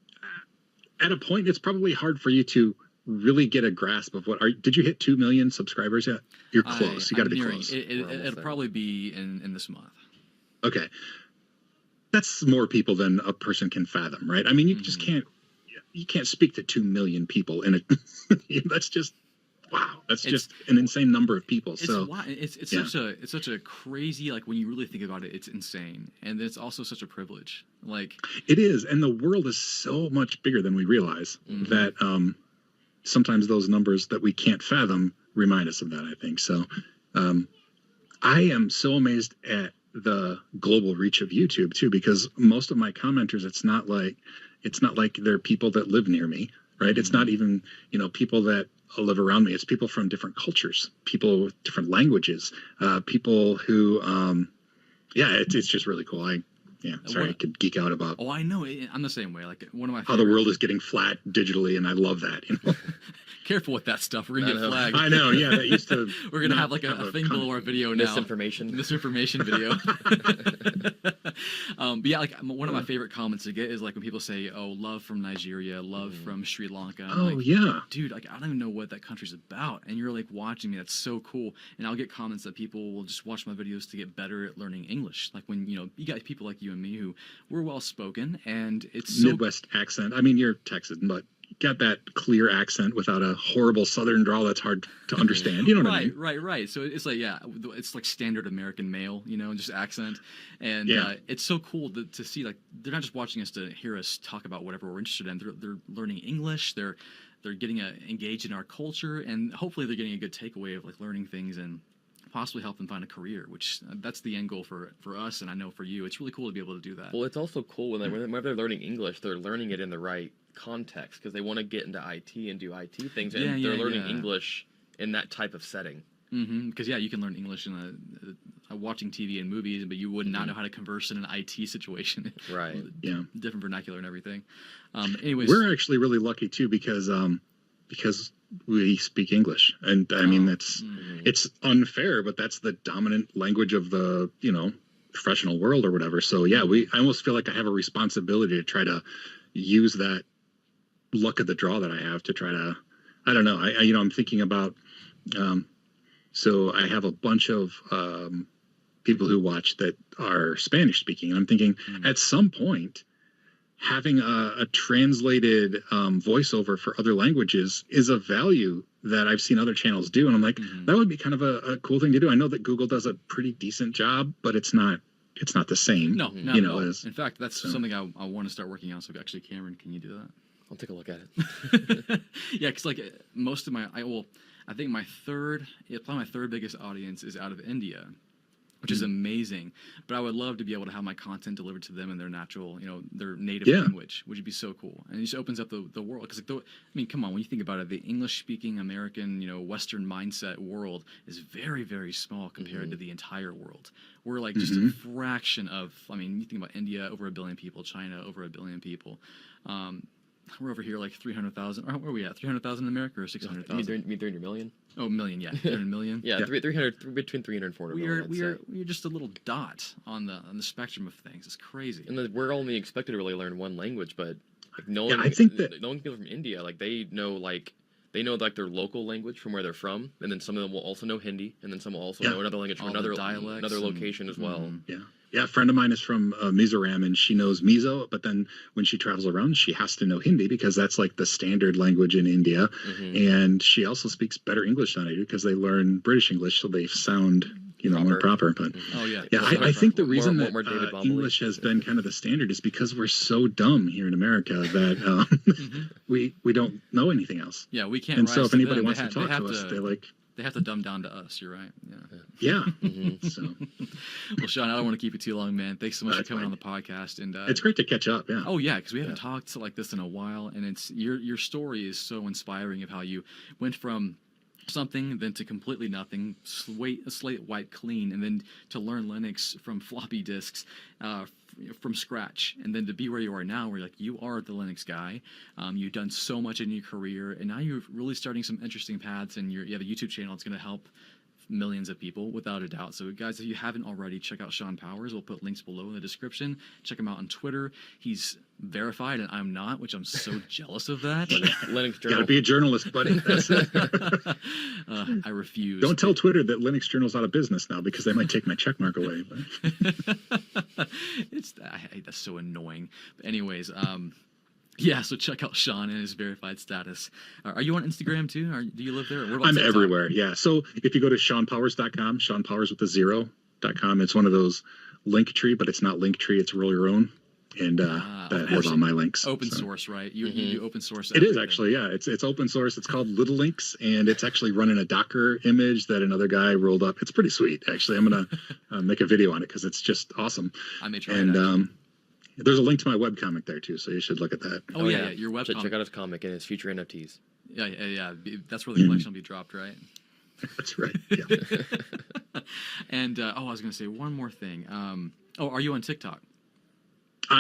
at a point it's probably hard for you to really get a grasp of did you hit 2 million subscribers yet? You're close. You got to be close. It'll probably be in this month. Okay. That's more people than a person can fathom, right? I mean, you just can't speak to 2 million people in it. That's just wow. That's just an insane number of people. It's such a crazy, like when you really think about it, it's insane. And it's also such a privilege. Like it is, and the world is so much bigger than we realize that sometimes those numbers that we can't fathom remind us of that, I think. So I am so amazed at the global reach of YouTube too, because most of my commenters, it's not like they're people that live near me, right? It's not even, people that live around me. It's people from different cultures, people with different languages, people who, it's just really cool. I could geek out about. Oh, I know. I'm the same way. Like one of my how the world is getting flat digitally, and I love that. Careful with that stuff. We're gonna get flagged. I know. Yeah, that used to. We're gonna have like a thing below our video now. Misinformation video. But yeah, like one of my favorite comments to get is like when people say, "Oh, love from Nigeria, love from Sri Lanka." I'm like, yeah, dude, like I don't even know what that country's about, and you're like watching me. That's so cool. And I'll get comments that people will just watch my videos to get better at learning English. Like when you got people like you and me who we're well spoken, and it's Midwest accent. I mean, you're Texan, but got that clear accent without a horrible Southern drawl that's hard to understand. You know what I mean? Right. So it's like, it's like standard American male, just accent. And it's so cool to see, like, they're not just watching us to hear us talk about whatever we're interested in. They're learning English. They're getting engaged in our culture, and hopefully they're getting a good takeaway of like learning things and possibly help them find a career, which that's the end goal for us, and I know for you. It's really cool to be able to do that. Well, it's also cool whenever they're learning English, they're learning it in the right context, because they want to get into IT and do IT things, and they're learning English in that type of setting. Because you can learn English in watching TV and movies, but you would not know how to converse in an IT situation. Right. Different vernacular and everything. Anyways, we're actually really lucky too, because we speak English, and I mean it's unfair, but that's the dominant language of the professional world or whatever. So I almost feel like I have a responsibility to try to use that luck of the draw that I have to try to, I don't know, I'm thinking about, so I have a bunch of people who watch that are Spanish speaking, and I'm thinking at some point having a translated voiceover for other languages is a value that I've seen other channels do, and I'm like, that would be kind of a cool thing to do. I know that Google does a pretty decent job, but it's not the same. No, not at all. In fact, that's something I want to start working on. So actually, Cameron, can you do that? I'll take a look at it. Yeah, because like most of I think my third biggest audience is out of India, which is amazing. But I would love to be able to have my content delivered to them in their natural, their native language, which would be so cool. And it just opens up the world. Because come on, when you think about it, the English-speaking American, Western mindset world is very, very small compared to the entire world. We're like just a fraction of. You think about India, over 1 billion people, China, over 1 billion people. We're over here like 300,000. Where are we at? 300,000 in America or 600,000? You mean 300 million? Oh, million, yeah. 300 million? Yeah, 300, between 300 and 400 million. We're just a little dot on the spectrum of things. It's crazy. And we're only expected to really learn one language, but like knowing people from India, like they know their local language from where they're from, and then some of them will also know Hindi, and then some will also know another language from another location as well. Yeah, a friend of mine is from Mizoram, and she knows Mizo, but then when she travels around, she has to know Hindi because that's like the standard language in India. And she also speaks better English than I do because they learn British English, so they sound more proper. But I think the reason that English has been kind of the standard is because we're so dumb here in America that we don't know anything else. Yeah, we can't. And so if anybody wants to talk to us, they have to dumb down to us. You're right. Yeah. So, well, Sean, I don't want to keep you too long, man. Thanks so much for coming on the podcast. And it's great to catch up. Yeah. Oh yeah, because we haven't talked like this in a while, and it's your story is so inspiring of how you went from something, then to completely nothing, slate wiped clean, and then to learn Linux from floppy disks from scratch, and then to be where you are now, where you are the Linux guy. You've done so much in your career, and now you're really starting some interesting paths, and you have a YouTube channel that's going to help millions of people without a doubt. So guys, if you haven't already, check out Sean Powers. We'll put links below in the description. Check him out on Twitter. He's verified and I'm not, which I'm so jealous of that. Linux Journal. Gotta be a journalist, buddy. That's it. I refuse. Don't tell Twitter that Linux Journal's out of business now because they might take my check mark away. That's so annoying. But anyways, yeah, so check out Sean and his verified status. Are you on Instagram too? Or do you live there? I'm TikTok? Everywhere, yeah. So if you go to SeanPowers.com, SeanPowers with a 0.com, it's one of those Linktree, but it's not Linktree, it's Roll Your Own. and that has all my links. Open source, right? You do open source. It is actually, yeah. It's open source. It's called Little Links, and it's actually running a Docker image that another guy rolled up. It's pretty sweet, actually. I'm gonna make a video on it because it's just awesome. I may try and it. There's a link to my webcomic there too, so you should look at that. Oh yeah, your webcomic. Check out his comic and his future NFTs. Yeah. That's where the collection will be dropped, right? That's right. Yeah. And I was going to say one more thing. Are you on TikTok?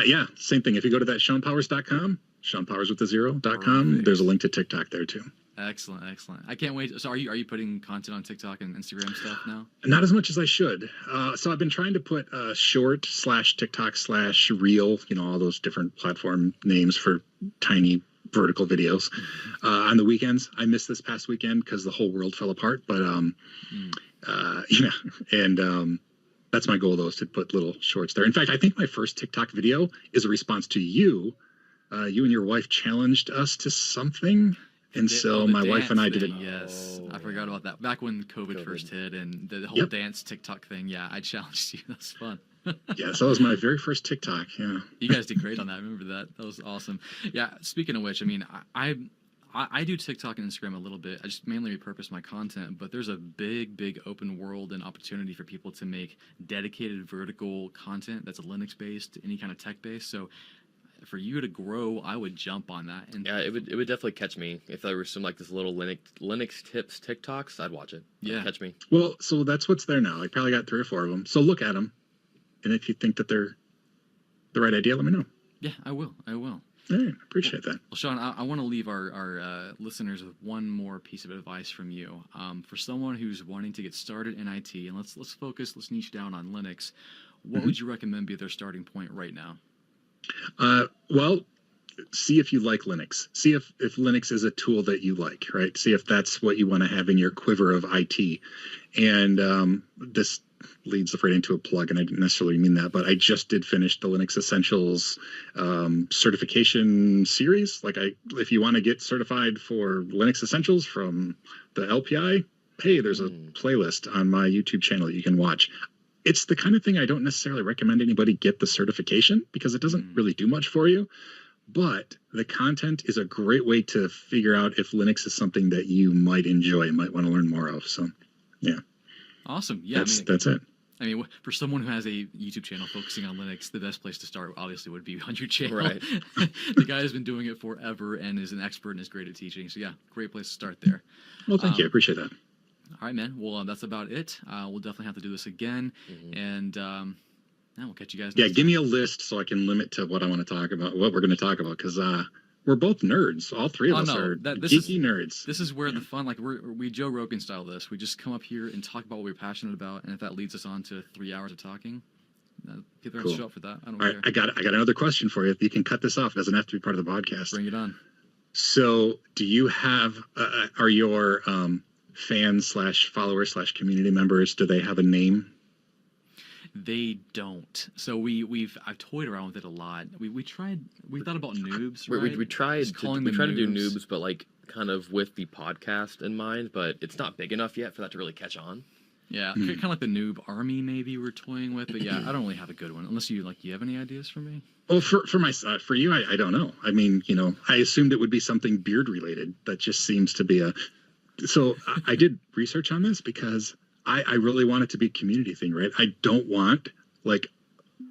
Yeah, same thing. If you go to that SeanPowers.com, SeanPowersWithTheZero.com, there's a link to TikTok there too. Excellent. I can't wait. So are you putting content on TikTok and Instagram stuff now? Not as much as I should. So I've been trying to put short / TikTok / reel, all those different platform names for tiny vertical videos on the weekends. I missed this past weekend because the whole world fell apart. But that's my goal though, is to put little shorts there. In fact, I think my first TikTok video is a response to you. You and your wife challenged us to something. And so my wife and I did it. Yes, I forgot about that. Back when COVID first hit and the whole dance TikTok thing. Yeah, I challenged you. That's fun. Yeah, so that was my very first TikTok. Yeah, you guys did great on that. I remember that. That was awesome. Yeah. Speaking of which, I mean, I do TikTok and Instagram a little bit. I just mainly repurpose my content, but there's a big open world and opportunity for people to make dedicated vertical content that's Linux based, any kind of tech based. So for you to grow, I would jump on that. And yeah, it would definitely catch me if there was some like this little Linux tips TikToks. I'd watch it. Yeah, catch me. Well, so that's what's there now. I probably got 3 or 4 of them. So look at them, and if you think that they're the right idea, let me know. Yeah, I will. All right, appreciate that. Well, Sean, I want to leave our listeners with one more piece of advice from you. For someone who's wanting to get started in IT, and let's niche down on Linux. What would you recommend be their starting point right now? Well, see if you like Linux. See if Linux is a tool that you like, right? See if that's what you want to have in your quiver of IT. And this leads right into a plug, and I didn't necessarily mean that, but I just did finish the Linux Essentials certification series. If you want to get certified for Linux Essentials from the LPI, hey, there's a playlist on my YouTube channel that you can watch. It's the kind of thing I don't necessarily recommend anybody get the certification because it doesn't really do much for you. But the content is a great way to figure out if Linux is something that you might enjoy, might want to learn more of. So, yeah. Awesome. Yeah, that's it. I mean, for someone who has a YouTube channel focusing on Linux, the best place to start obviously would be on your channel. Right. The guy has been doing it forever and is an expert and is great at teaching. So yeah, great place to start there. Well, thank you. I appreciate that. All right, man. Well, that's about it. We'll definitely have to do this again. And we'll catch you guys next give me a list so I can limit to what I want to talk about, what we're going to talk about, because we're both nerds. All 3 of us are geeky nerds. This is where the fun, we Joe Rogan style this. We just come up here and talk about what we're passionate about, and if that leads us on to 3 hours of talking, people are going to show up for that. I don't care. I got another question for you. You can cut this off. It doesn't have to be part of the podcast. Bring it on. So do you have, are your fans / followers / community members, do they have a name? They don't. So I've toyed around with it a lot. We thought about noobs, right? We tried to do noobs, but kind of with the podcast in mind, but it's not big enough yet for that to really catch on. Yeah, kind of like the noob army maybe we're toying with, but yeah, I don't really have a good one. Unless you have any ideas for me? Well, for you, I don't know. I mean, I assumed it would be something beard related. That just seems to be So I did research on this because I really want it to be a community thing, right? I don't want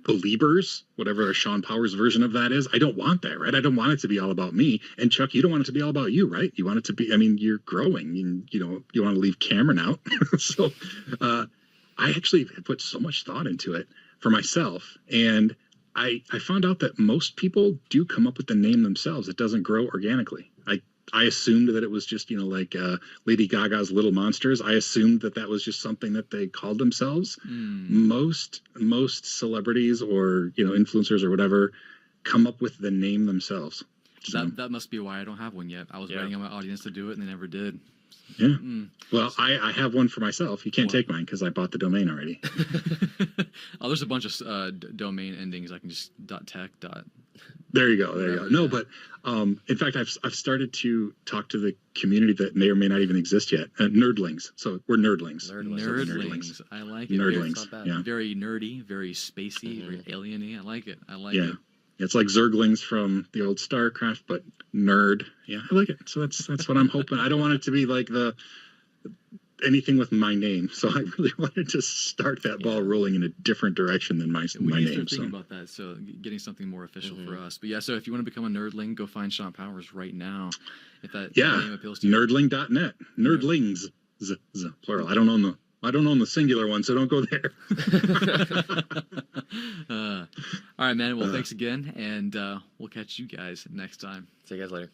Beliebers, whatever a Sean Powers version of that is. I don't want that, right? I don't want it to be all about me. And Chuck, you don't want it to be all about you, right? You want it to be, you're growing and, you want to leave Cameron out. So I actually put so much thought into it for myself. And I found out that most people do come up with the name themselves. It doesn't grow organically. I assumed that it was just, Lady Gaga's Little Monsters. I assumed that was just something that they called themselves. Most celebrities or, influencers or whatever come up with the name themselves. So, that must be why I don't have one yet. I was waiting on my audience to do it and they never did. Yeah. Well, I have one for myself. You can't take mine because I bought the domain already. There's a bunch of domain endings. I can just .tech. There you go. No, but in fact, I've started to talk to the community that may or may not even exist yet. Nerdlings. So we're nerdlings. Nerdlings. I like it. Nerdlings. Very nerdy, very spacey, very alien-y. I like it. It's like Zerglings from the old StarCraft, but nerd. Yeah, I like it. So that's what I'm hoping. I don't want it to be like anything with my name. So I really wanted to start that ball rolling in a different direction than my We name. need to start thinking about that. So getting something more official for us. But yeah, so if you want to become a nerdling, go find Sean Powers right now. If that name appeals to you. Nerdling.net. Nerdlings, plural. I don't own the singular one, so don't go there. All right, man. Well, thanks again, and we'll catch you guys next time. See you guys later.